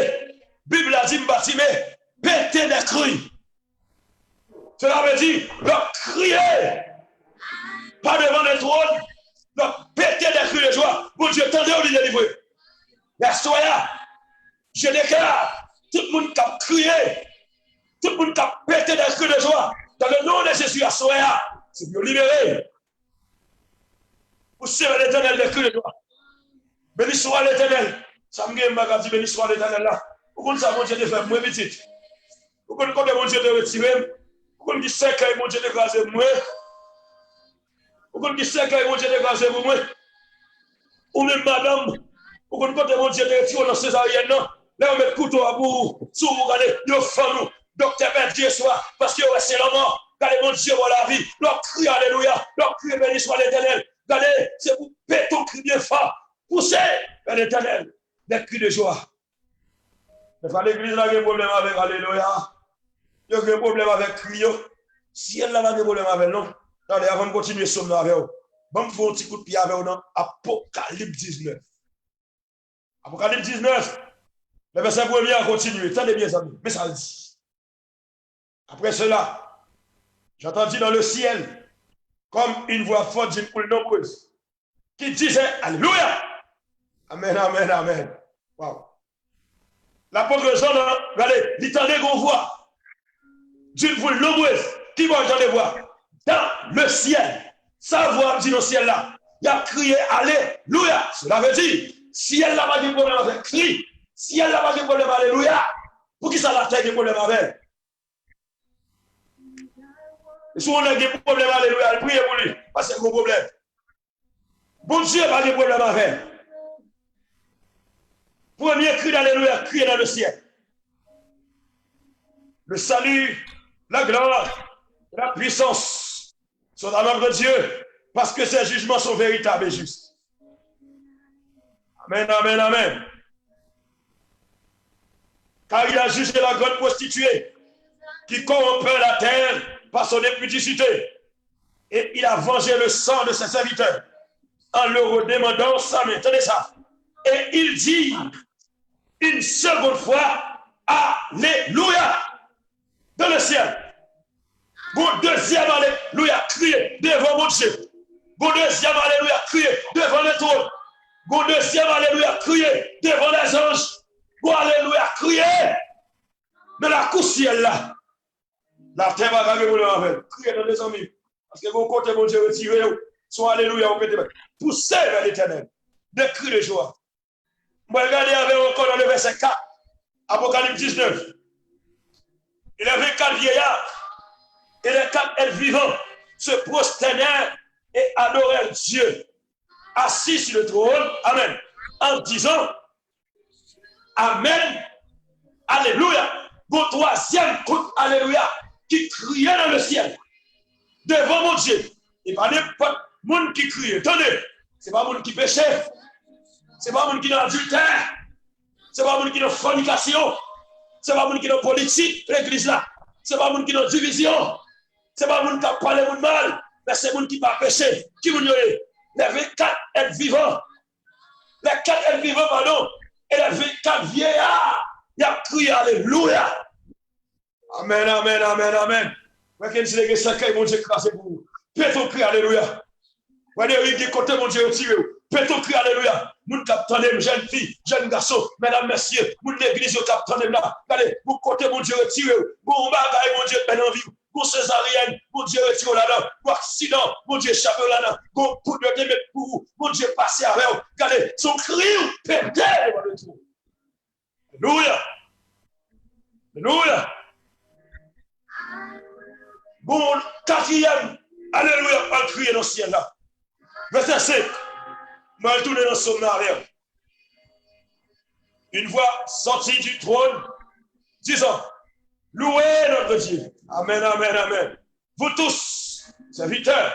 Bible a dit Bartimée, pétez des cris. Cela veut dire, leur crier. Pas devant les trônes. Leur péter des cris de joie. Bon Dieu, tendez au lit délivré. La soya. Je déclare, tout le monde qui a crié, tout le monde qui a pété des cris de joie, dans le nom de Jésus à Soya, c'est pour libérer. Pour servir l'Éternel des cris de joie. Béni soit l'Éternel. Ça me dit, dit béni soit l'Éternel là. Pourquoi ça, mon Dieu, de faire moins petit? Pourquoi mon Dieu de retirer? Pourquoi il sait que mon Dieu de graser moi? Pourquoi il sait que mon Dieu de graser pour moi? Ou même madame, pourquoi mon Dieu de retirer dans césarienne non? Là, on met le couteau à bout, sous vous, regardez, il faut nous, docteur Ben Dieu soit, parce qu'il reste la mort, regardez mon Dieu pour la vie, leur cri alléluia, leur cri béni soit l'Éternel, regardez, c'est pour péter ton cri bien fort, poussez vers l'Éternel, des cris de joie. Mais l'église n'a pas de problème avec alléluia, il y a un problème avec cri, si elle n'a pas de problème avec non, regardez, avant de continuer somme avec vous, bon, vous un petit coup de pied avec vous, Apocalypse 19. Apocalypse 19. Le verset premier a continué. Tenez bien, amis. Mais ça dit. Après cela, j'entendis dans le ciel, comme une voix forte d'une foule nombreuse, qui disait Alléluia. Amen, amen, amen. Wow. L'apôtre Jean, regardez, il tendait qu'on voit d'une foule nombreuse. Qui va entendre voix? Dans le ciel. Sa voix dit dans le ciel là. Il a crié Alléluia. Cela veut dire, si elle n'a pas de problème avec cri, si elle n'a pas de problème, alléluia, pour qui ça la terre a des problèmes avec elle? Et si on a des problèmes, alléluia, elle prie pour lui, parce que c'est un gros problème. Bon Dieu n'a pas de problème avec elle. Premier cri d'alléluia, crier dans le ciel. Le salut, la gloire, la puissance sont à notre Dieu, parce que ses jugements sont véritables et justes. Amen, amen, amen. Car il a jugé la grande prostituée qui corrompait la terre par son impudicité. Et il a vengé le sang de ses serviteurs en leur redemandant sa main. Tenez ça. Et il dit une seconde fois Alléluia dans le ciel. Bon deuxième Alléluia crié devant mon Dieu. Bon deuxième Alléluia crié devant le trône. Bon deuxième Alléluia crié devant les anges. Bon alléluia, criez! Mais la couche ciel là, la terre va gagner pour le mauvais. Criez dans les amis. Parce que vous côté mon Dieu retiré, soit alléluia, vous pétez. Poussez vers l'éternel. Des cris de joie. Vous regardez avec encore dans le verset 4, Apocalypse 19. Il y avait 4 vieillards et les 4 êtres vivants se prosternèrent et adorèrent Dieu, assis sur le trône, amen, en disant Amen, Alléluia. Mon troisième coup, Alléluia, qui criait dans le ciel, devant mon Dieu. Et pas n'importe monde qui crie. Attendez, c'est pas monde qui péchait, c'est pas monde qui est dans l'adultère, c'est pas monde qui est dans fornication, c'est pas monde qui est dans politique, l'église là, c'est pas monde qui est dans division, c'est pas monde qui a parlé de mal, mais c'est monde qui n'a pas péché. Qui vous dit? Les 24 êtres vivants, les 4 êtres vivants, pardon. Et les 24 vieillards, il a crié Alléluia. Amen, amen, amen, amen. Moi, quand je dis que mon Dieu crasé pour vous. Pétons cri, alléluia. Moi, il dit côté mon Dieu retiré. Pétons cri, alléluia. Moun capitaine, jeune fille, jeune garçon, mesdames, messieurs, moun l'église, capitaine là. Regardez, mon côté mon Dieu retiré. Bon bagaille, mon Dieu, ben en vie. Bon césarienne, mon Dieu retiré là-dedans. Bon accident, mon Dieu échappé là-dedans. Bon coup de démettre pour vous, mon Dieu passé avec vous. Regardez, son cri, pété devant le trou. Alléluia. Alléluia. Bon, quatrième, alléluia, on crier dans le ciel là. Verset 5, moi je tourne dans le somme arrière. Une voix sortie du trône, disant, louez notre Dieu. Amen, amen, amen. Vous tous, serviteurs,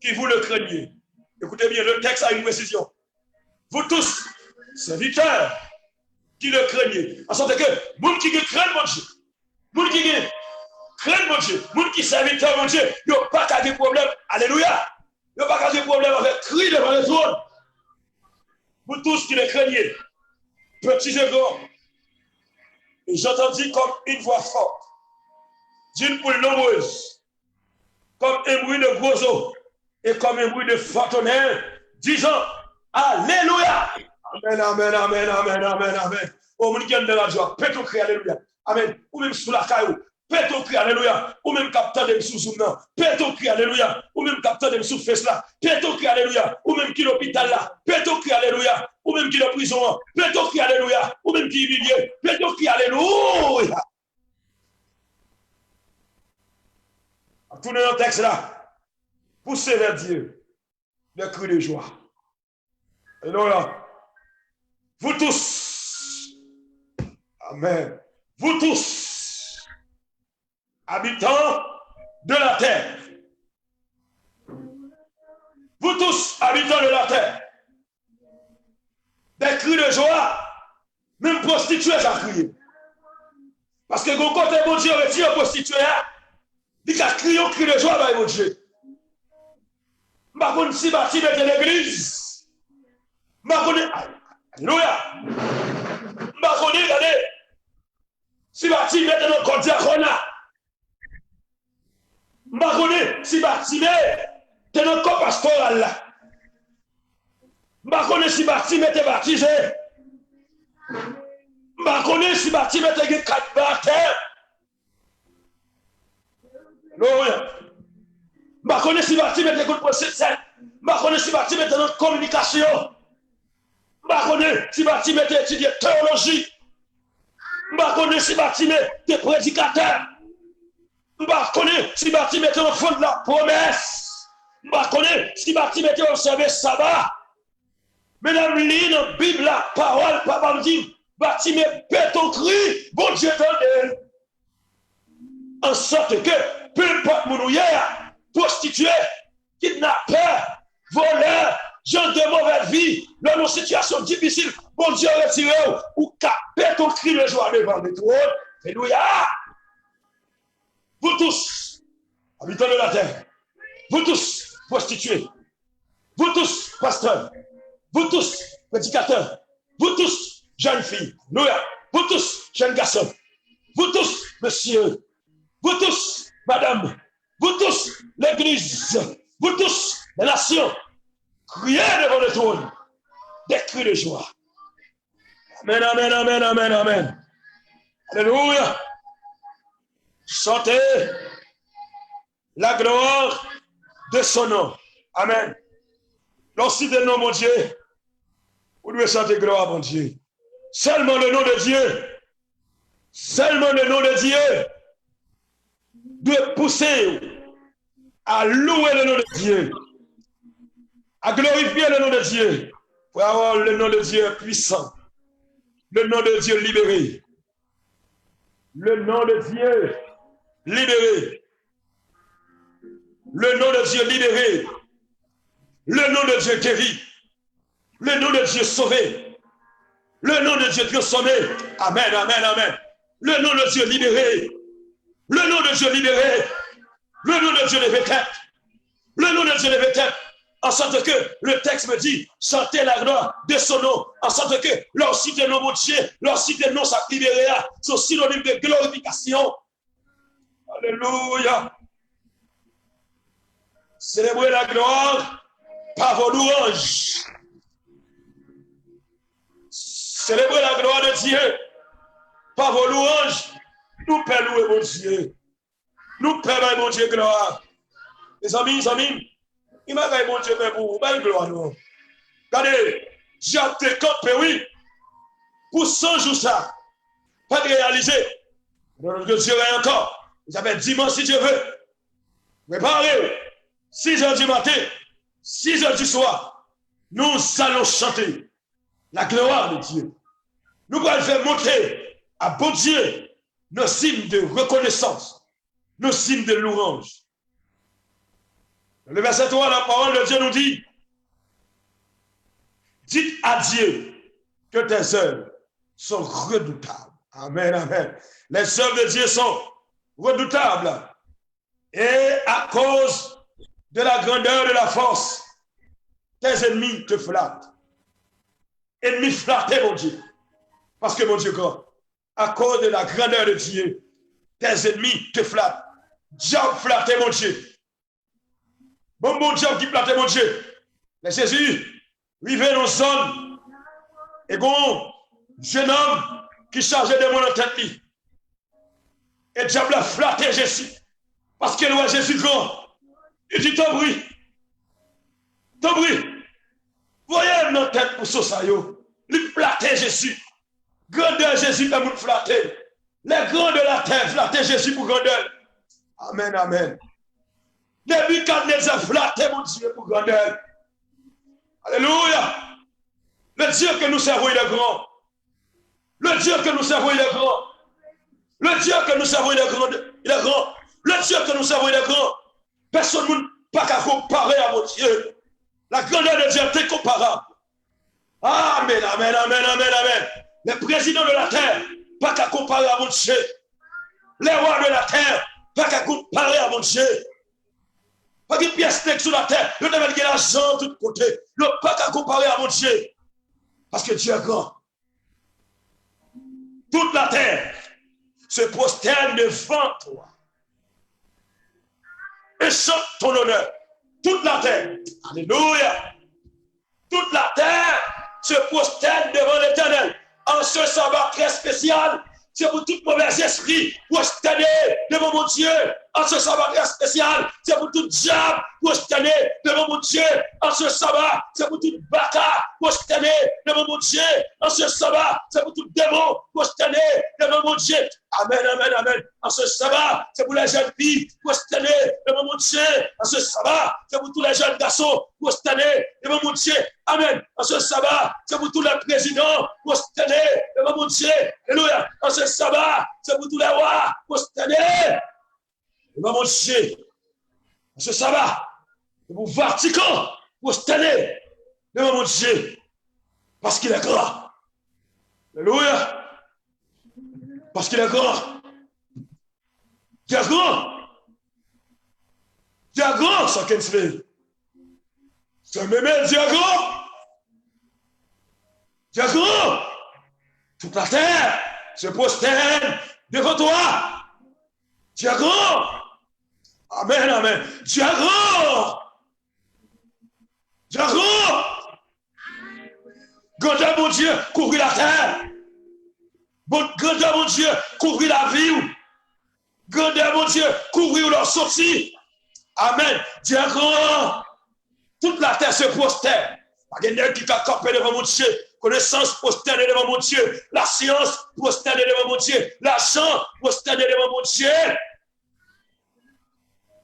qui vous le craignez. Écoutez bien, le texte a une précision. Vous tous, serviteurs, qui le craignez. En sorte que, moun qui craignent mon Dieu, moun qui craignent mon Dieu, moun qui serviteurs mon Dieu, il n'y a pas qu'à des problèmes. Alléluia. Il n'y a pas qu'à des problèmes avec cri devant le trône. Vous tous qui le craignez, petits et grands. Et j'entendis comme une voix forte, d'une foule nombreuse, comme un bruit de gros eaux et comme un bruit de fort tonnerre, disant alléluia. Amen, amen, amen, amen, amen, amen. Oh, mon Dieu de la joie, pète au cri, alléluia. Amen. Ou même sous la caillou, pète au cri, alléluia. Ou même capteur de sous zoom, non. Pète au cri, alléluia. Ou même capteur de sous fesse là. Pète au cri, alléluia. Ou même qui l'hôpital là. Pète au cri, alléluia. Ou même qui la prison. Pète au cri, alléluia. Ou même qui est milieu. Pète au cri, alléluia. Tournez dans le texte là. Poussez vers Dieu. Le cri de joie. Alléluia. Vous tous. Amen. Vous tous, habitants de la terre. Vous tous, habitants de la terre. Des cris de joie, même prostituées à crier. Parce que quand côté mon Dieu retire prostituées, il a crié un cri de joie par mon Dieu. Ma bonne si bâti de l'église. Ma bonne. Alléluia. Ma bonne, regardez. Si bâti met dans notre diaconat, je connais si bâti met dans notre pastoral là. Je connais si bâti met baptisé. Je connais si bâti met 4 baptêmes. Je connais si bâti met des procès. Je connais si bâti met dans notre communication. Je connais si bâti met étudier théologie. Je connais si bâtiment des prédicateurs. Je connais si bâtiment est au fond de la promesse. Je connais si bâtiment est au service sabbat. Mesdames, lisez dans la Bible, la parole, papa me dit, bâtiment pète au cri, bon Dieu donne. En sorte que, peu importe mon hier, prostituée, kidnappeur, voleur, gens de mauvaise vie, dans nos situations difficiles, bon Dieu retiré ou capé ton cri de joie devant le trône. Alléluia. Vous tous, habitants de la terre, vous tous, prostituées, vous tous, pasteurs, vous tous, prédicateurs, vous tous, jeunes filles, alléluia, vous tous, jeunes garçons, vous tous, messieurs, vous tous, madame, vous tous, l'église, vous tous, les nations, criez devant le trône, des cris de joie. Amen, amen, amen, amen, amen. Alléluia. Chantez la gloire de son nom. Amen. Lorsque le nom, mon Dieu, vous devez chanter gloire à mon Dieu. Seulement le nom de Dieu, seulement le nom de Dieu doit pousser à louer le nom de Dieu, à glorifier le nom de Dieu, pour avoir le nom de Dieu puissant, le nom de Dieu libéré, le nom de Dieu libéré, le nom de Dieu libéré, le nom de Dieu guéri, le nom de Dieu sauvé, le nom de Dieu transformé. Amen, amen, amen. Le nom de Dieu libéré, le nom de Dieu libéré, le nom de Dieu levé tête, le nom de Dieu levé tête. En sorte que le texte me dit, chantez la gloire de son nom. En sorte que leur cité nom, mon Dieu, leur cité nom, ça libéré, c'est synonyme de glorification. Alléluia. Célébrez la gloire par vos louanges. Célébrez la gloire de Dieu par vos louanges. Nous père louer mon Dieu. Nous père mon Dieu gloire. Les amis, il m'a dit mon Dieu pour vous, belle gloire nous. Regardez, j'ai été campé, oui, pour 100 jours ça. Pas de réaliser. Donc je dirai encore. J'avais dimanche si Dieu veut. Préparez-vous. 6 heures du matin, 6 heures du soir, nous allons chanter la gloire de Dieu. Nous allons faire montrer à bon Dieu nos signes de reconnaissance, nos signes de louange. Dans le verset 3, la parole de Dieu nous dit, dites à Dieu que tes œuvres sont redoutables. Amen, amen. Les œuvres de Dieu sont redoutables. Et à cause de la grandeur de la force, tes ennemis te flattent. Ennemis flattés, mon Dieu. Parce que, mon Dieu, grand, à cause de la grandeur de Dieu, tes ennemis te flattent. Diable flatté, mon Dieu. Bon diable qui flatté, mon Dieu. Mais Jésus, arrivé dans une zone, et bon, jeune homme qui chargeait de mon tête. Et diable a flatté Jésus. Parce qu'il voit Jésus grand. Il dit, ton bruit. Voyez notre tête pour ça, yo. Il flatté Jésus. Grandeur Jésus, la monde flatté. Les grands de la terre flatté Jésus pour grandeur. Amen, amen. Nebuchadnezzar flatté mon Dieu pour grandeur. Alléluia. Le Dieu que nous servons, il est grand. Le Dieu que nous servons, il est grand. Le Dieu que nous servons, il est grand. Il est grand. Le Dieu que nous servons, il est grand. Personne ne peut pas comparer à mon Dieu. La grandeur de Dieu est incomparable. Amen, amen, amen, amen, amen. Les présidents de la terre, pas qu'à comparer à mon Dieu. Les rois de la terre, pas qu'à comparer à mon Dieu. Pas qu'une pièce texte sur la terre, le devait gagner l'argent de tous côtés. Pas qu'à comparer à mon Dieu. Parce que Dieu est grand. Toute la terre se prosterne devant toi. Et chante ton honneur. Toute la terre. Alléluia. Toute la terre se prosterne devant l'Éternel. En ce sabbat très spécial, c'est pour tout mauvais esprit prosterner devant mon Dieu. En ce sabbat très spécial, c'est pour tout diable prosterner devant mon Dieu. En ce sabbat, c'est pour tout bâtard prosterner devant mon Dieu. En ce sabbat, c'est pour tout démon prosterner devant mon Dieu. Amen, amen, amen. En ce sabbat, c'est pour les jeunes filles prosterner devant mon Dieu. En ce sabbat, c'est pour tous les jeunes garçons prosterner devant mon Dieu. Amen. En ce sabbat, c'est pour tous les présidents prosterner devant mon Dieu. Alléluia. En ce sabbat, c'est pour tous les rois prosterner devant mon Dieu. En ce sabbat, c'est pour Vatican prosterner devant mon Dieu. Parce qu'il est grand. Alléluia. Parce qu'il est grand. Dieu est grand. Dieu est grand, ça qu'elle se fait. Ça m'aime, Dieu est grand. Dieu est grand. Toute la terre se prosterne devant toi. Dieu est grand. Amen, amen. Dieu est grand. Dieu est grand. Grandeur, mon Dieu, couvrir la terre. Grandeur, mon Dieu, couvrir la vie. Grandeur, mon Dieu, couvrir leur sortie. Amen. Dieu est grand. Toute la terre se prosterne. Il y a qui a campé devant mon Dieu. Connaissance prosternée devant mon Dieu. La science prosternée devant mon Dieu. L'argent prosterné devant mon Dieu.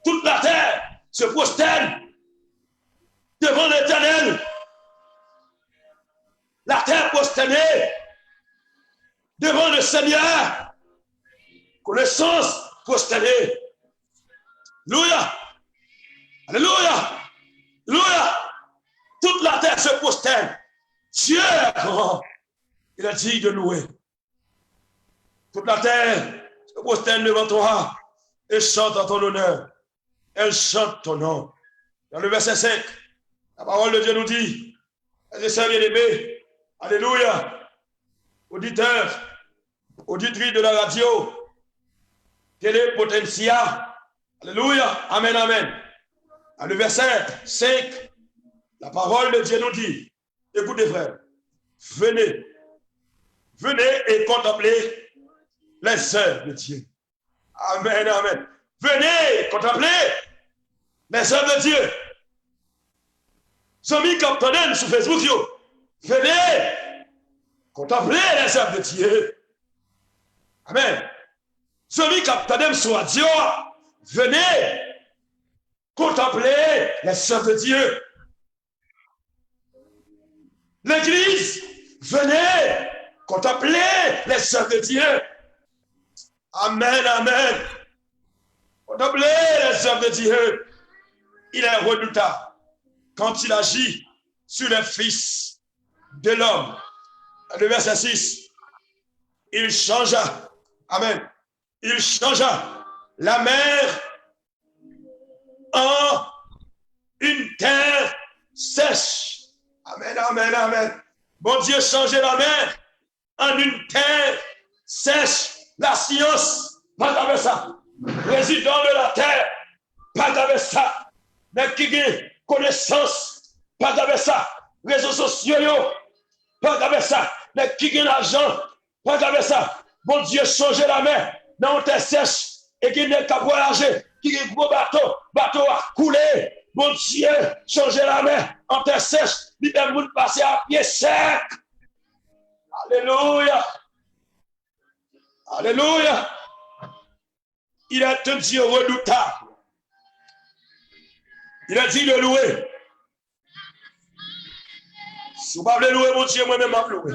Toute la terre se prosterne devant l'Éternel. La terre prosternée devant le Seigneur. Connaissance prosternée. Alléluia. Alléluia. Alléluia. Toute la terre se prosterne. Dieu est grand. Il a dit de louer. Toute la terre se prosterne devant toi et chante en ton honneur. Elle chante ton nom. Dans le verset 5, la parole de Dieu nous dit, mes sœurs bien-aimés, alléluia, auditeurs, auditrices de la radio, Télépotentia. Alléluia. Amen, amen. À le verset 5, la parole de Dieu nous dit, écoutez frères, venez et contemplez les œuvres de Dieu. Amen, amen. Venez contempler les œuvres de Dieu. Amis qui entendent sur Facebook, venez contempler les œuvres de Dieu. Amen. Amis qui entendent sur radio, venez contempler les œuvres de Dieu. L'Église, venez contempler les œuvres de Dieu. Amen, amen. Contemplez les œuvres de Dieu. Il est redoutable quand il agit sur les fils de l'homme. Le verset 6, il changea, amen, il changea la mer en une terre sèche. Amen, amen, amen. Bon Dieu, changez la mer en une terre sèche. La science, pas avec ça. Résident de la terre, pas avec ça. Mais qui a connaissance, pas avec ça. Réseaux sociaux, pas avec ça. Mais qui a l'argent, pas avec ça. Bon Dieu, changez la mer dans une terre sèche et qui n'est qu'à voyager. Qui a un gros bateau a coulé. Bon Dieu, changez la mer en terre sèche. Libère le monde passer à pied sec. Alléluia. Alléluia. Il est un Dieu redoutable. Il a dit de louer. Si vous ne voulez louer mon Dieu, moi-même je vais louer.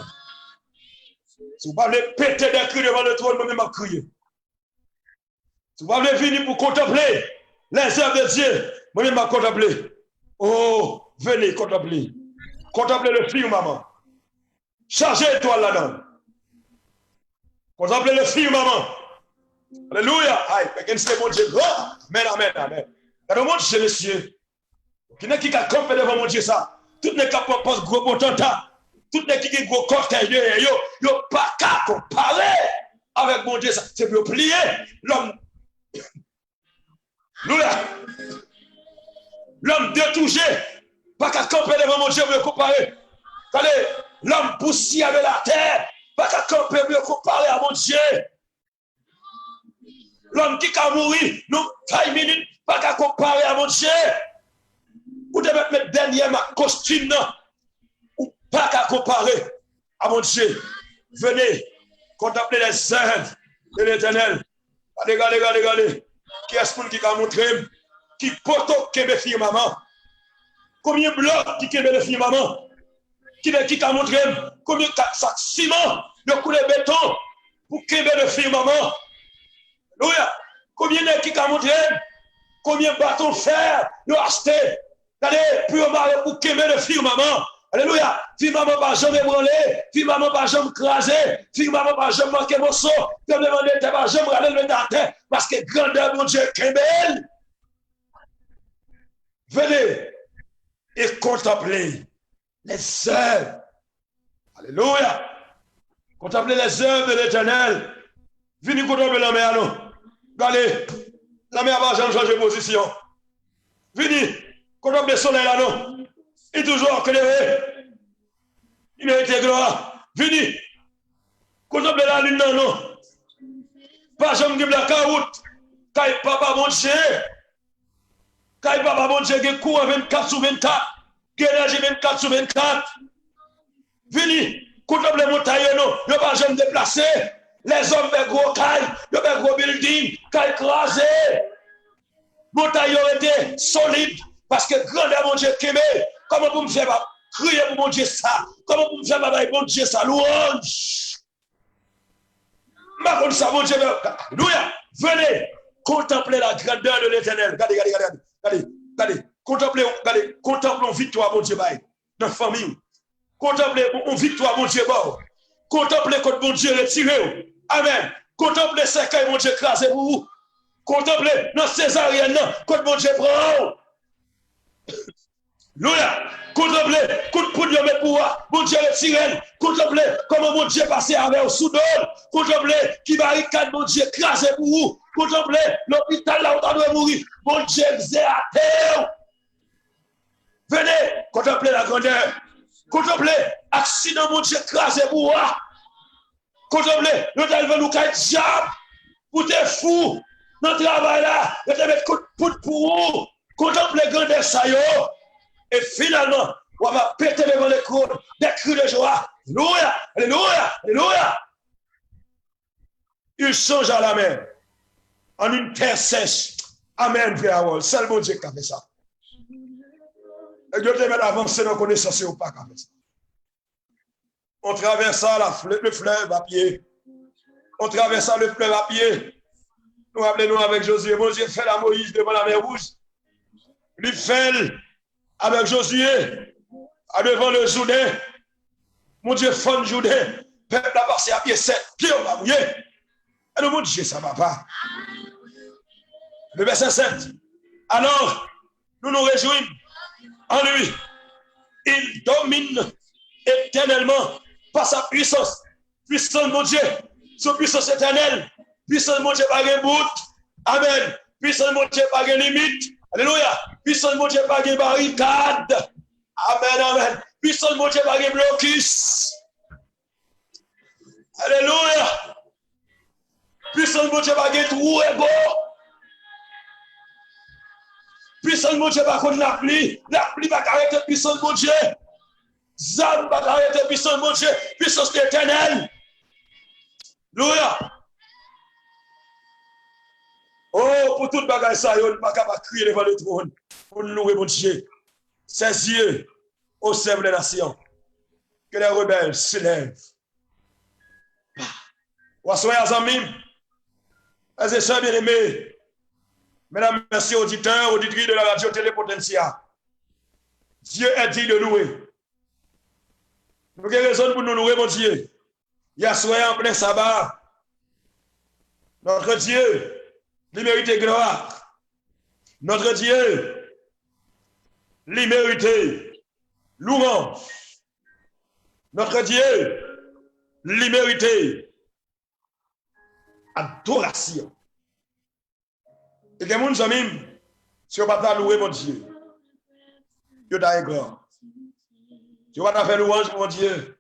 Si vous ne voulez péter des cris devant le trône, moi-même je vais crier. Si vous voulez venir pour contempler les œuvres de Dieu, moi-même je vais contempler. Oh, venez contempler. Contemplez le firmament. Chargez l'étoile là-dedans. Contemplez le firmament. Alléluia. Aïe, mais c'est mon Dieu. Amen, amen, amen. Dans mon Dieu, messieurs, qui n'est qui a campé devant mon Dieu ça. Tout n'est qu'à propos gros potentat. Tout n'est qui a gros cortège. Yo pas qu'à comparer avec mon Dieu ça. C'est pour plier l'homme. L'homme détouché. Pas qu'à camper devant mon Dieu pour comparer. Allez, l'homme poussière de la terre. Pas qu'à camper pour comparer à mon Dieu. L'homme qui a mouru, nous, 5 minutes, pas qu'à comparer à mon Dieu. Vous devez mettre dernier ma costume, ou pas qu'à comparer à mon Dieu. Venez, contempler les œuvres de l'Éternel. Regardez. Qui est-ce qui a montré, qui poto qui me fait maman? Combien de blocs qui me le fait maman? Qui a montré, combien de sacs ciment, de couler béton, pour qu'il me le fait maman? Alléluia. Combien de qui a montré, combien de bâtons fer, de acheté, d'aller pour marrer pour qu'il me le fait maman? Alléluia. Fille maman pas jamais branler, fille maman pas jamais craser, fille maman pas jamais manquer mon son, te demander t'es pas jamais râler le terre, parce que grandeur mon Dieu qui est belle. Venez et contemplez les œuvres. Alléluia. Contemplez les œuvres de l'Éternel. Venez contempler la mer, non? Regardez, la mer va jamais changer de position. Venez contempler le soleil là, non? Il est toujours éclairé. Il a été gloire. Venez contempler la lune, non? Pas jamais de blackout. Quand papa mon Dieu. Quand papa mon Dieu qui court 24 sur 24. Qui énergie 24 sur 24. Venez contempler les montagnes, non? Il n'y a pas jamais déplacé. Les hommes de gros cailles, de gros buildings, cailles écrasées. Montagne ont été solides parce que grandeur mon Dieu qu'aimé. Comment vous me faites crier pour mon Dieu ça? Comment vous me faites pour mon Dieu ça? Louange. Ma ça, mon Dieu. Alléluia. Venez contempler la grandeur de l'Éternel. Regardez. Contemplons victoire, mon Dieu, dans la famille. Contemplez mon victoire, mon Dieu, contemplez contre mon Dieu retiré. Amen. Contemplez ce que mon Dieu écrasé pour vous. Contemplez dans césarienne, contre mon Dieu prend. Alléluia. Contemplez, pour Dieu mettre pour mon Dieu retiré. Contemplez comment mon Dieu passé avec au Soudan. Contemplez qui barricade mon Dieu écrasé pour vous. Contemplez l'hôpital là où on doit mourir. Bon Dieu, c'est à terre. Venez, contemplez la grandeur. Contemplez accident, mon Dieu, écrasé pour moi. Contemplez, nous devons nous faire diable. Pour te fou. Dans le travail là, nous devons mettre coup de poudre pour vous. Contemplez grandeur ça yo. Et finalement, on va péter devant les coudes, des cris de joie. Alléluia, alléluia, alléluia. Il change à la mer en une terre sèche. Amen, Père Harold. C'est le bon Dieu qui a fait ça. Et Dieu te met avancer dans la connaissance ou pas qui a fait ça. On traverse le fleuve à pied. On traverse le fleuve à pied. Nous rappelons avec Josué. Mon Dieu fait la Moïse devant la mer rouge. Il fait avec Josué devant le Jourdain. Mon Dieu fait le Jourdain. Peuple a passé à pied 7 pieds au mouillé. Et le monde dit ça va pas. Le verset 7. Alors, nous nous réjouissons en lui. Il domine éternellement par sa puissance. Puissance mon Dieu, son puissance éternelle. Puissance mon Dieu par un bout. Amen. Puissance mon Dieu par une limite. Alléluia. Puissance mon Dieu par une barricade. Amen, amen. Puissance mon Dieu par un blocus. Alléluia. Puissance mon Dieu par un trou et beau. Puissance mon Dieu par contre la pluie va arrêter puissance mon Dieu. Zam va arrêter puissance mon Dieu. Puissance éternelle. Alléluia. Oh, pour toute bagaille ça, on ne peut pas crier devant le trône pour nous louer mon Dieu. Ses yeux observent les nations. Que les rebelles s'élèvent. Soyez amis, mes et sœurs bien-aimés, mesdames, messieurs, auditeurs, auditrices de la radio Télépotentia, Dieu est dit de louer. Nous avons raison pour nous louer, mon Dieu. Il y a soyez en plein sabbat. Notre Dieu, il mérite gloire. Notre Dieu, il mérite louange. Notre Dieu, il mérite adoration. Et que mon ami, si on ne va pas louer mon Dieu, Dieu t'a gloire. Si on va pas faire louange mon Dieu,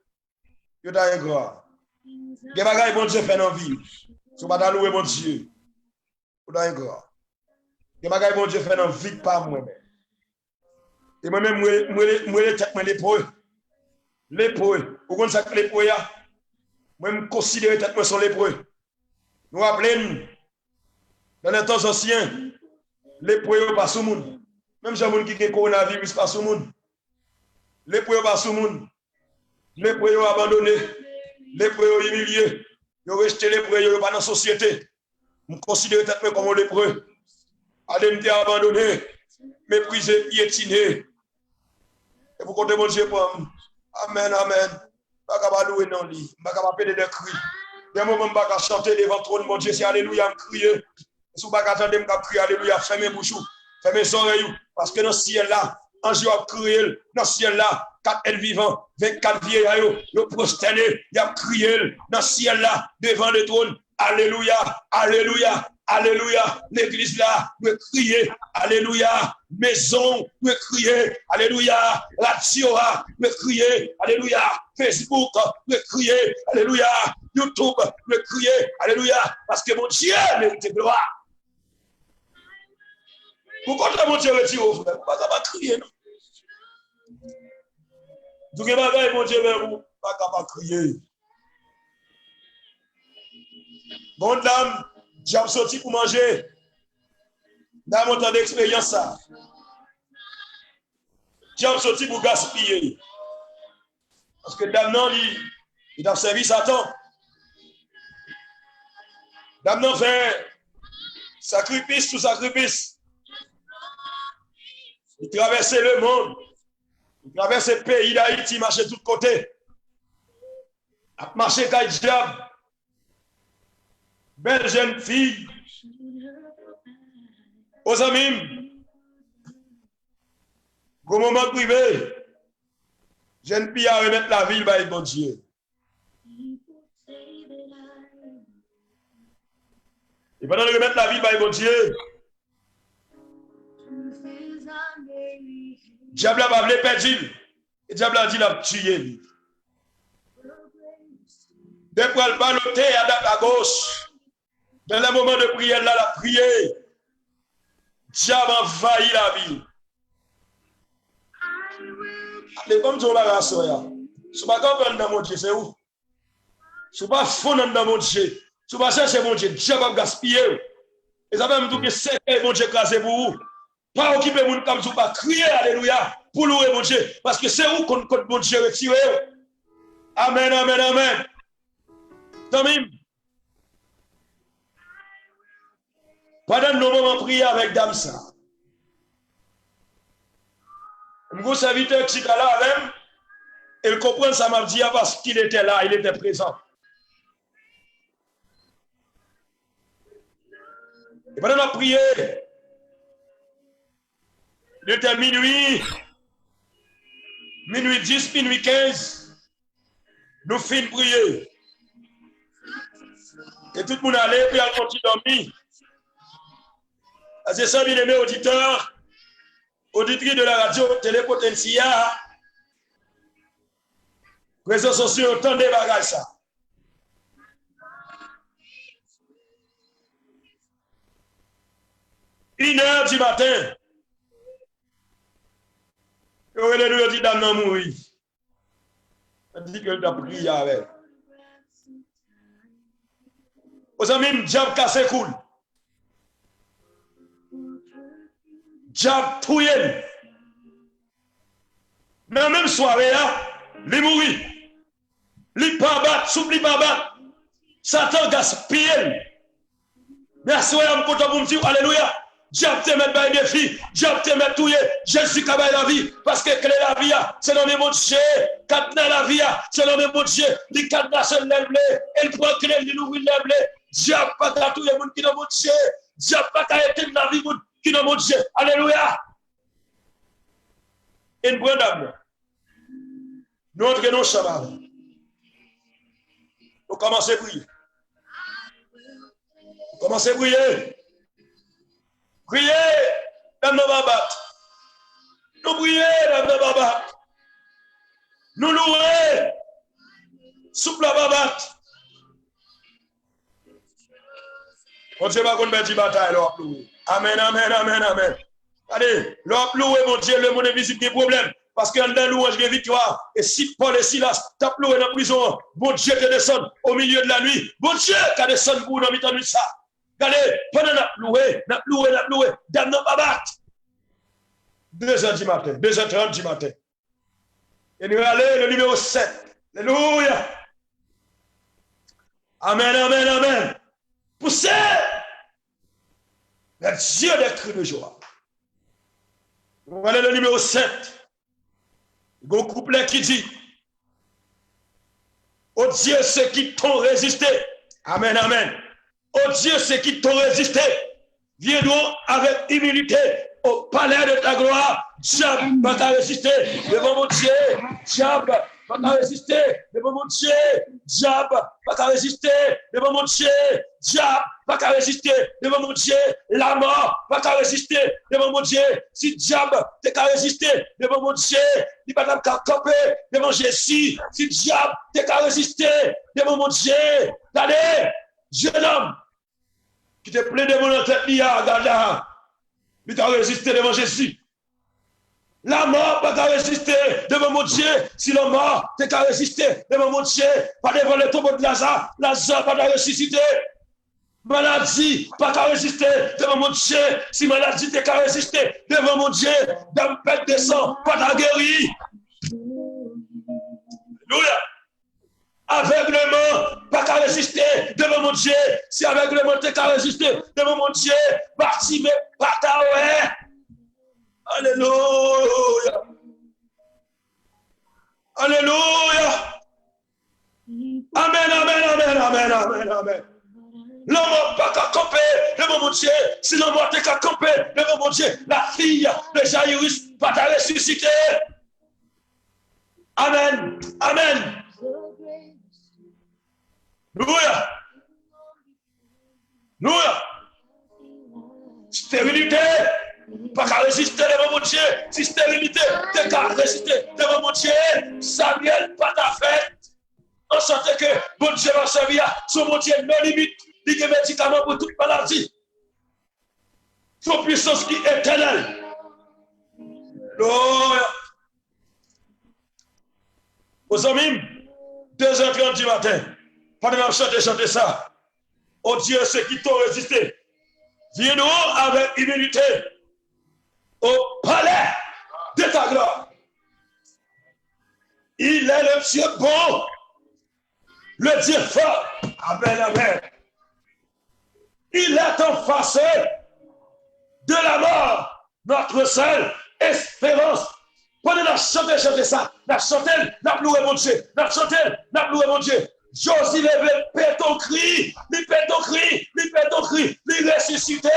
Dieu t'a gloire. Que bagaille mon Dieu fait dans la vie. Si on va pas louer mon Dieu, Dieu t'a gloire. Que bagaille mon Dieu fait dans la vie pas moi-même. Et moi-même, moi l'épreuve. L'épreuve. Vous connaissez ça l'épreuve? Moi, je considère que moi sur l'épreuve. Nous rappelons, dans les temps anciens, l'épreuve pas sous le monde. Même si les gens qui ont coronavirus pas sous le monde. L'épreuve pas sous le monde. L'épreuve abandonné. L'épreuve humilié. Ils ont rejeté l'épreuve pas dans la société. Je considère que comme l'épreuve. Allez me abandonné, méprisé, piétiné. Et vous comptez mon Dieu pour moi. Amen, amen. Je ne vais pas louer non lit. Je ne vais pas péter des cris. Des moments, je ne vais pas chanter devant le trône, mon Dieu, c'est alléluia, je crier. Si vous ne pouvez pas attendre, je vais crier alléluia, fermez bouche, fermez les oreilles. Parce que dans le ciel là, ange a crié, dans le ciel là, 4 êtres vivants, 24 vieillards, ils ont prosterné, ils ont crié, dans le ciel là, devant le trône. Alléluia, alléluia, alléluia. L'église là, nous crier, alléluia. Maison, nous crier, alléluia. Radio, nous crier, alléluia. Facebook, nous crier, alléluia. YouTube, nous crier, alléluia. Parce que mon Dieu mérite gloire. Pourquoi mon Dieu retire au frère? Pourquoi ça va crier, non? Tout le monde, mon Dieu, vous, pas capable de crier. Bon dame, diable sorti pour manger. Dans mon temps d'expérience, ça. Diable sorti pour gaspiller. Parce que dame non, il a servi Satan. Dame non fait sacrifice sous sacrifice. Il traversait le monde. Il traversait le pays d'Haïti, il marchait de tous côtés. Il marchait avec le diable. Belle jeune fille, aux amis, au moment privé, jeune fille à remettre la ville par bon Dieu. Et pendant de remettre la vie par bon Dieu, diable a voulu perdre. Et diable a dit l'a tué. Depuis elle baloté à droite à gauche, dans le moment de prière, là, la prière, diable envahit la vie. Allez, comme tu vas faire ça, si tu ne vas pas dans mon Dieu, c'est où? Si tu ne vas pas fondre dans mon Dieu, si tu ne vas pas chercher mon Dieu, diable va gaspiller. Et ça va me dire que c'est mon Dieu crasé pour vous. Pas occuper mon comme tu pas crier, alléluia, pour louer mon Dieu. Parce que c'est où qu'on compte mon Dieu retiré. Amen, amen, amen. Tamim. Pendant nos moments prier avec Damsa. Mon serviteur qui est là même, il comprend ça m'a dit parce qu'il était là, il était présent. Et pendant la prière, il était minuit 10, minuit 15, nous finissons prier. Et tout le monde allait, puis elle continue dormir. C'est ça, bien aimé auditeur, auditrice de la radio Télépotencia, réseaux sociaux, autant de bagages ça. Une heure du matin, il aurait lui dit dans non mourir. Il dit que tu prié avec. Aux amis, diable cassé cool. Diable touye. Dans la même soirée, il mourit. Il pas battre, souple pas battre. Satan gaspille. Merci, je suis content pour me dire, alléluia. Diable te met par défi, diable te met touye. Jésus qui a la vie, parce que clé la vie, c'est dans mon Dieu. Cadenas la vie, c'est dans mon Dieu. Il cadenas seul l'emblé, il prend clé, il ouvre l'emblé. Diable pas qu'à touye moun qui dans mon Dieu. Diable pas qu'à éteindre la vie moun qui dans mon Dieu. Alléluia. Inbrandable. Nous entrons dans le sabbat. Nous commençons à prier. Nous commençons à prier. Priez dans nos babats. Nous prions dans nos babats. Nous louons souple la babat. On ne sait pas qu'on fait une bataille. Amen, amen, amen, amen. Allez, l'op loué, mon Dieu, le monde est visible des problèmes. Parce qu'il y a un louange de victoire. Et si Paul et Silas tapent loué dans la prison, mon Dieu te descend au milieu de la nuit. Mon Dieu qui descend pour nous dans le nuit ça. Allez, pendant n'a loué, dans nos babats. 2h du matin, 2h30 du matin. Et nous allons le numéro 7. Alléluia. Amen, amen, amen. Poussez le Dieu des cris de joie. Nous allons le numéro 7. Il y a un couplet qui dit: oh Dieu, ceux qui t'ont résisté. Amen, amen. Oh Dieu, ceux qui t'ont résisté. Viens-nous avec humilité au palais de ta gloire. Diable, pas qu'à résister devant mon Dieu. Diable, pas qu'à résister devant mon Dieu. Diable, pas qu'à résister devant mon Dieu. Diable, pas qu'à résister devant mon Dieu. La mort, pas qu'à résister devant mon Dieu. Si diable, t'es qu'à résister devant mon Dieu, il va pas qu'à camper devant Jésus. Si diable, t'es qu'à résister devant mon Dieu. Allez, jeune homme, qui te plaît devant la tête, regarde là. Il t'a résisté devant Jésus. La mort, pas qu'à résister devant mon Dieu. Si la mort, t'es qu'à résister devant mon Dieu. Pas devant le tombeau de Lazare. Lazare, pas qu'à ressusciter. Maladie, pas qu'à résister devant mon Dieu. Si maladie, t'es qu'à résister devant mon Dieu. Dans le pète de sang, pas qu'à guérir. Alléluia. Aveuglement, pas qu'à résister devant mon Dieu. Si aveuglement, t'es qu'à résister devant mon Dieu. Parti, mais pas qu'à ouais. Alléluia. Alléluia. Amen, amen, amen, amen, amen, amen. L'homme pas qu'à camper devant mon Dieu. Si l'homme t'es qu'à camper devant mon Dieu, la fille de Jairus pas qu'à ressusciter. Amen, amen. Alléluia. Nous, stérilité, pas qu'à résister devant mon Dieu. Si stérilité, t'es qu'à résister devant mon Dieu. Samuel, pas ta fête. En sorte que mon Dieu va servir, son mon Dieu non limite. Il y a des médicaments pour toute maladie. Son puissance qui est éternelle. Aux amis, 2h30 du matin, pendant que je chanter ça, oh Dieu, ceux qui t'ont résisté, viens-nous avec humilité au palais de ta gloire. Il est le Dieu bon, le Dieu fort. Amen, amen. Il est en face de la mort, notre seule espérance. Pendant que chanter ça, la chanté, la loué mon Dieu, la chanté, la loué mon Dieu. Josie lève, pète ton cri, il pète ton cri, il pète ton cri, il ressuscité.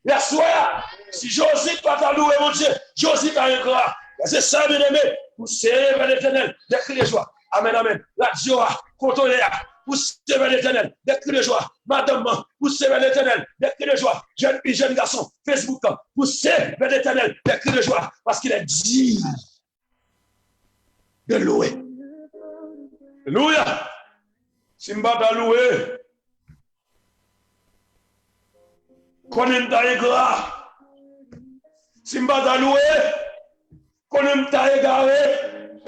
La soirée, si Josie pas ta loué mon Dieu, Josie t'a un grand. C'est ça, bien aimé, vous servez vers l'éternel, des cris de joie. Amen, amen. La joie, contrôlez. Vous servez l'éternel, des cris de joie. Madame, vous servez l'éternel, des cris de joie. Jeune fille, jeune garçon, Facebook, vous servez l'éternel, des cris de joie. Parce qu'il est dit de louer. Alléluia. Simba t'a loué. Qu'on t'a égaré. Simba t'a loué. Qu'on t'a égaré.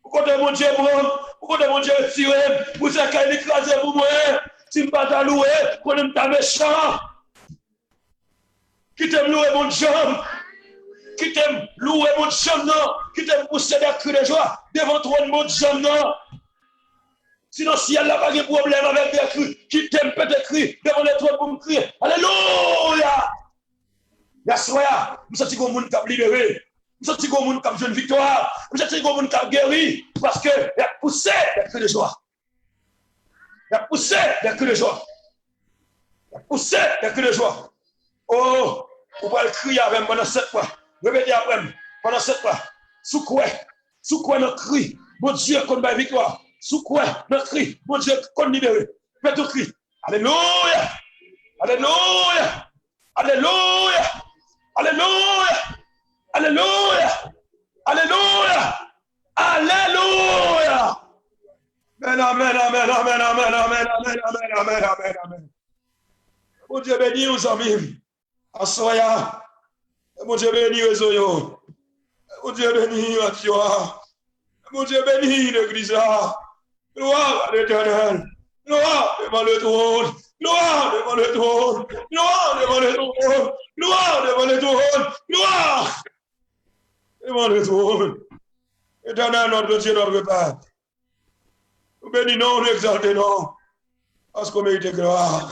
Pourquoi mon Dieu prend? Pourquoi mon Dieu tiré? Vous êtes qu'à écraser pour moi. Simba t'a loué. Qu'on t'a méchant. Qui t'aime louer mon Dieu? Qui t'aime louer mon Dieu, non? Qui t'aime pousser des cris de joie devant toi, mon Dieu, non? Sinon, si elle n'a pas de problème avec des cris, qui t'aime peut-être crier devant les toits pour me crier. Alléluia! Yassoya, nous sommes comme monde qui a libéré. Nous sommes comme monde qui a une victoire. Nous sommes comme monde qui a guéri. Parce qu'il a poussé des cris de joie. Il a poussé des cris de joie. Il a poussé des cris de joie. Oh, on va le crier avec moi pendant 7 fois. Répétez après moi pendant 7 fois. Sous quoi notre cri, mon Dieu, qu'on va victoire. Sous quoi notre cri, mon Dieu, qu'on libère. Faites ton cri. Alléluia. Alléluia. Alléluia. Alléluia. Alléluia. Alléluia. Alléluia. Amen, amen, amen, amen, amen, amen, amen, amen, amen, amen, amen. Mon Dieu bénit aux amis. Assoya. Mon Dieu bénit aux oyo. Mon Dieu bénit à toi. Mon Dieu bénit l'église. Gloire à l'éternel. Gloire devant le trône. Gloire devant le trône. Gloire devant le trône. Gloire devant le trône. Gloire devant le trône. Éternel, notre Dieu, notre Père. Nous bénissons, nous exaltons, parce qu'on mérite gloire.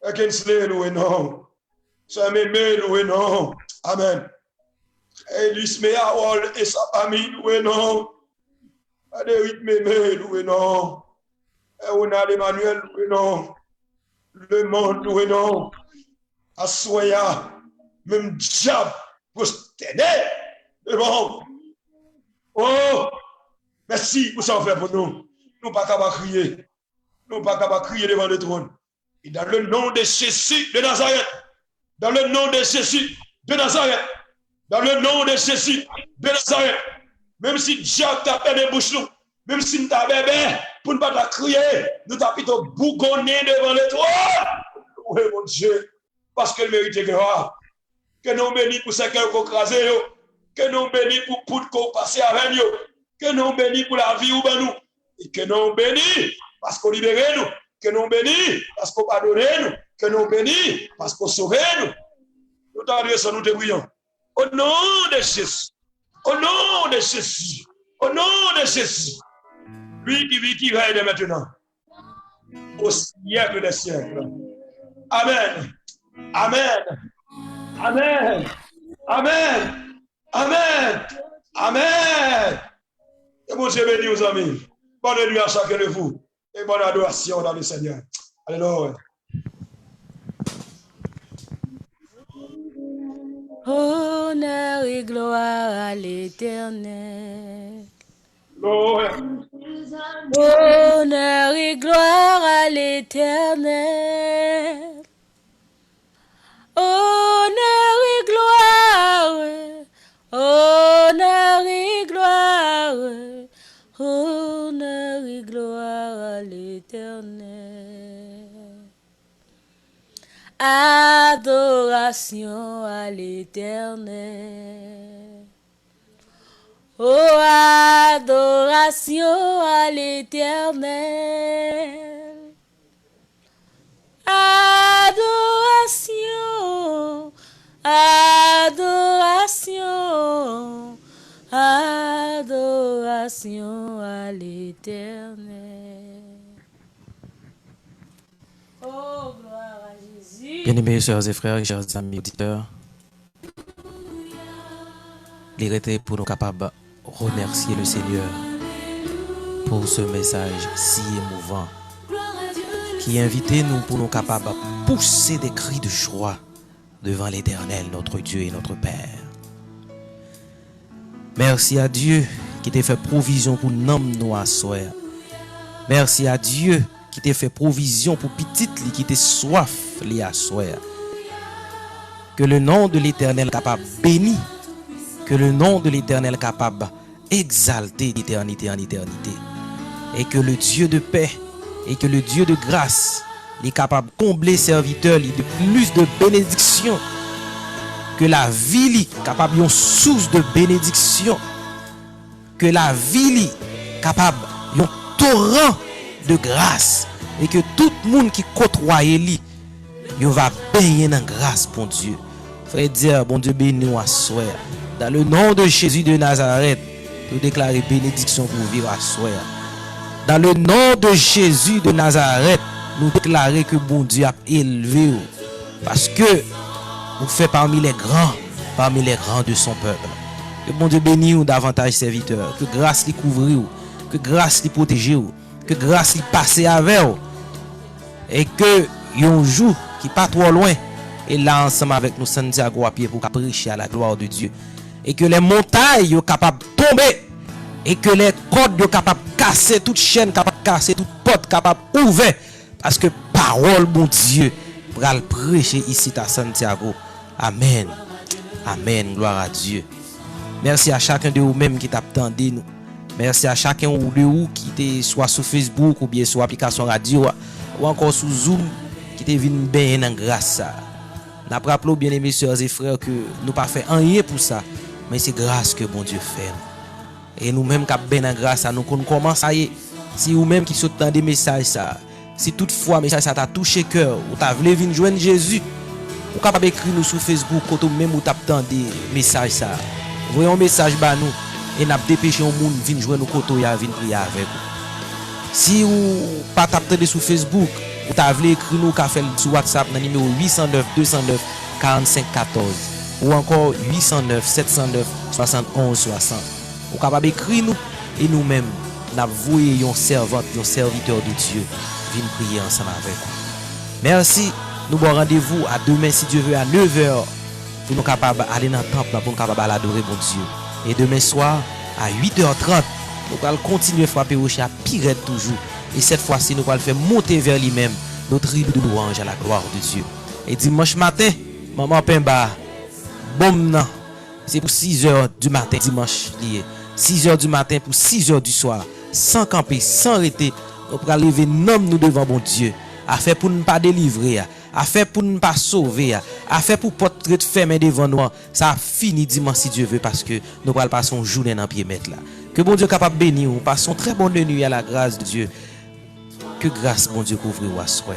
Et qu'il se loue, non. Ça m'aime, loué, non. Amen. Et l'Isméa, et sa famille, loué, non. Adérit, m'aimé, loué, non. Et on a l'Emmanuel, loué, non. Le monde, loué, non. Assoya, même diable, pour se tenir devant. Oh, merci pour ça faire pour nous. Nous pas capables de crier. Nous pas capables de crier devant le trône. Et dans le nom de Jésus de Nazareth, dans le nom de Jésus de Nazareth, dans le nom de Jésus de Nazareth, même si Dieu t'a fait des bouches, même si nous t'a bébé, pour ne pas crier, nous t'a plutôt bougonné devant le trône. Oui, mon Dieu, parce qu'elle mérite gloire. Que nous bénissons pour ce qu'elle a écrasé, que nous bénissons pour qu'on passe avec nous, que nous bénissons pour la vie ou ben nous, et que nous bénissons parce qu'on libère nous, que nous bénissons parce qu'on pardonne nous, que nous bénissons parce qu'on sauve nous. Nous t'adressons, nous te prions. Au nom de Jésus, au nom de Jésus, au nom de Jésus, lui qui vit, qui règne maintenant, au siècle des siècles. Amen. Amen. Amen. Amen. Amen. Amen. Et mon Dieu béni aux amis. Bonne nuit à chacun de vous. Et bonne adoration dans le Seigneur. Alléluia. Honneur et gloire à l'Éternel. Alléluia. Honneur et gloire à l'Éternel. Honneur et gloire, honneur et gloire, honneur et gloire à l'Éternel. Adoration à l'Éternel. Oh, adoration à l'Éternel. Adoration, adoration, adoration à l'Éternel. Oh, gloire à Jésus. Bien-aimés sœurs et frères, chers amis auditeurs, il était pour nous capables de remercier le Seigneur pour ce message si émouvant qui invitait nous pour nous capables de pousser des cris de joie devant l'Éternel, notre Dieu et notre Père. Merci à Dieu qui t'a fait provision pour nous à soir. Merci à Dieu qui t'a fait provision pour petit qui t'a soif li à soir. Que le nom de l'Éternel capable béni, que le nom de l'Éternel capable exalté d'éternité en éternité. Et que le Dieu de paix et que le Dieu de grâce est capable de combler serviteurs de plus de bénédictions. Que la vie est capable d'une source de bénédiction. Que la vie est capable d'un torrent de grâce. Et que tout le monde qui côtoie lui, il va payer dans grâce, bon Dieu. Frère dire, bon Dieu, bénis-nous à soir. Dans le nom de Jésus de Nazareth, nous déclarer bénédiction pour vivre à soir. Dans le nom de Jésus de Nazareth, nous déclarer que bon Dieu a élevé. Parce que vous faites parmi les grands de son peuple. Que bon Dieu bénisse davantage serviteurs. Que grâce lui couvre, que grâce lui protège, que grâce lui passe avec vous. Et que un jour qui pas trop loin, et là ensemble avec nous Santiago à pied pour prêcher à la gloire de Dieu. Et que les montagnes sont capables de tomber. Et que les cordes sont capables de casser, toute chaîne capable de casser, toute porte capable d'ouvrir. Parce que parole, bon Dieu, pour le prêcher ici à Santiago. Amen. Amen. Gloire à Dieu. Merci à chacun de vous-même qui t'attendez nous. Merci à chacun de vous qui était soit sur Facebook ou bien sur l'application radio ou encore sur Zoom qui était venu bien en grâce. Nous rappelons bien aimés sœurs et frères que nous pas fait rien pour ça, mais c'est grâce que bon Dieu fait. Et nous-mêmes qui bien en grâce, nous commençons à y. Si vous-même qui sont dans des messages ça, si toutefois message ça t'a touché cœur ou t'as voulu venir joindre Jésus, ou capable écrire nous sur Facebook quand même ou t'attend des messages ça. Voyons un message ba nous et n'a dépêché un monde venir joindre nous côté ya venir prier avec vous. Si ou pas t'attendre sur Facebook, ou t'as voulu écrire nous qu'a fait sur WhatsApp dans numéro 809 209 45 14 ou encore 809 709 71 60. Ou capable écrire nous et nous-mêmes n'a voué un servant, un serviteur de Dieu venir prier ensemble avec vous. Merci. Nous bon rendez-vous à demain si Dieu veut à 9h pour nous capables aller dans le temple pour nous capables adorer bon Dieu. Et demain soir à 8h30 nous allons continuer à frapper au chat pire toujours. Et cette fois-ci nous allons faire monter vers lui-même notre tribu de louange à la gloire de Dieu. Et dimanche matin, maman Pemba, bon c'est pour 6h du matin dimanche lié. 6h du matin pour 6h du soir, sans camper, sans arrêter, nous allons lever nous devant bon Dieu. A fait pour ne pas délivrer, a fait pour ne pas sauver, a fait pour portrait fermé devant nous. Ça a fini dimanche si Dieu veut parce que nous allons passer une journée dans pied mettre là. Que bon Dieu capable bénir, nous passons très bonne nuit à la grâce de Dieu. Que grâce bon Dieu couvre ou à soir.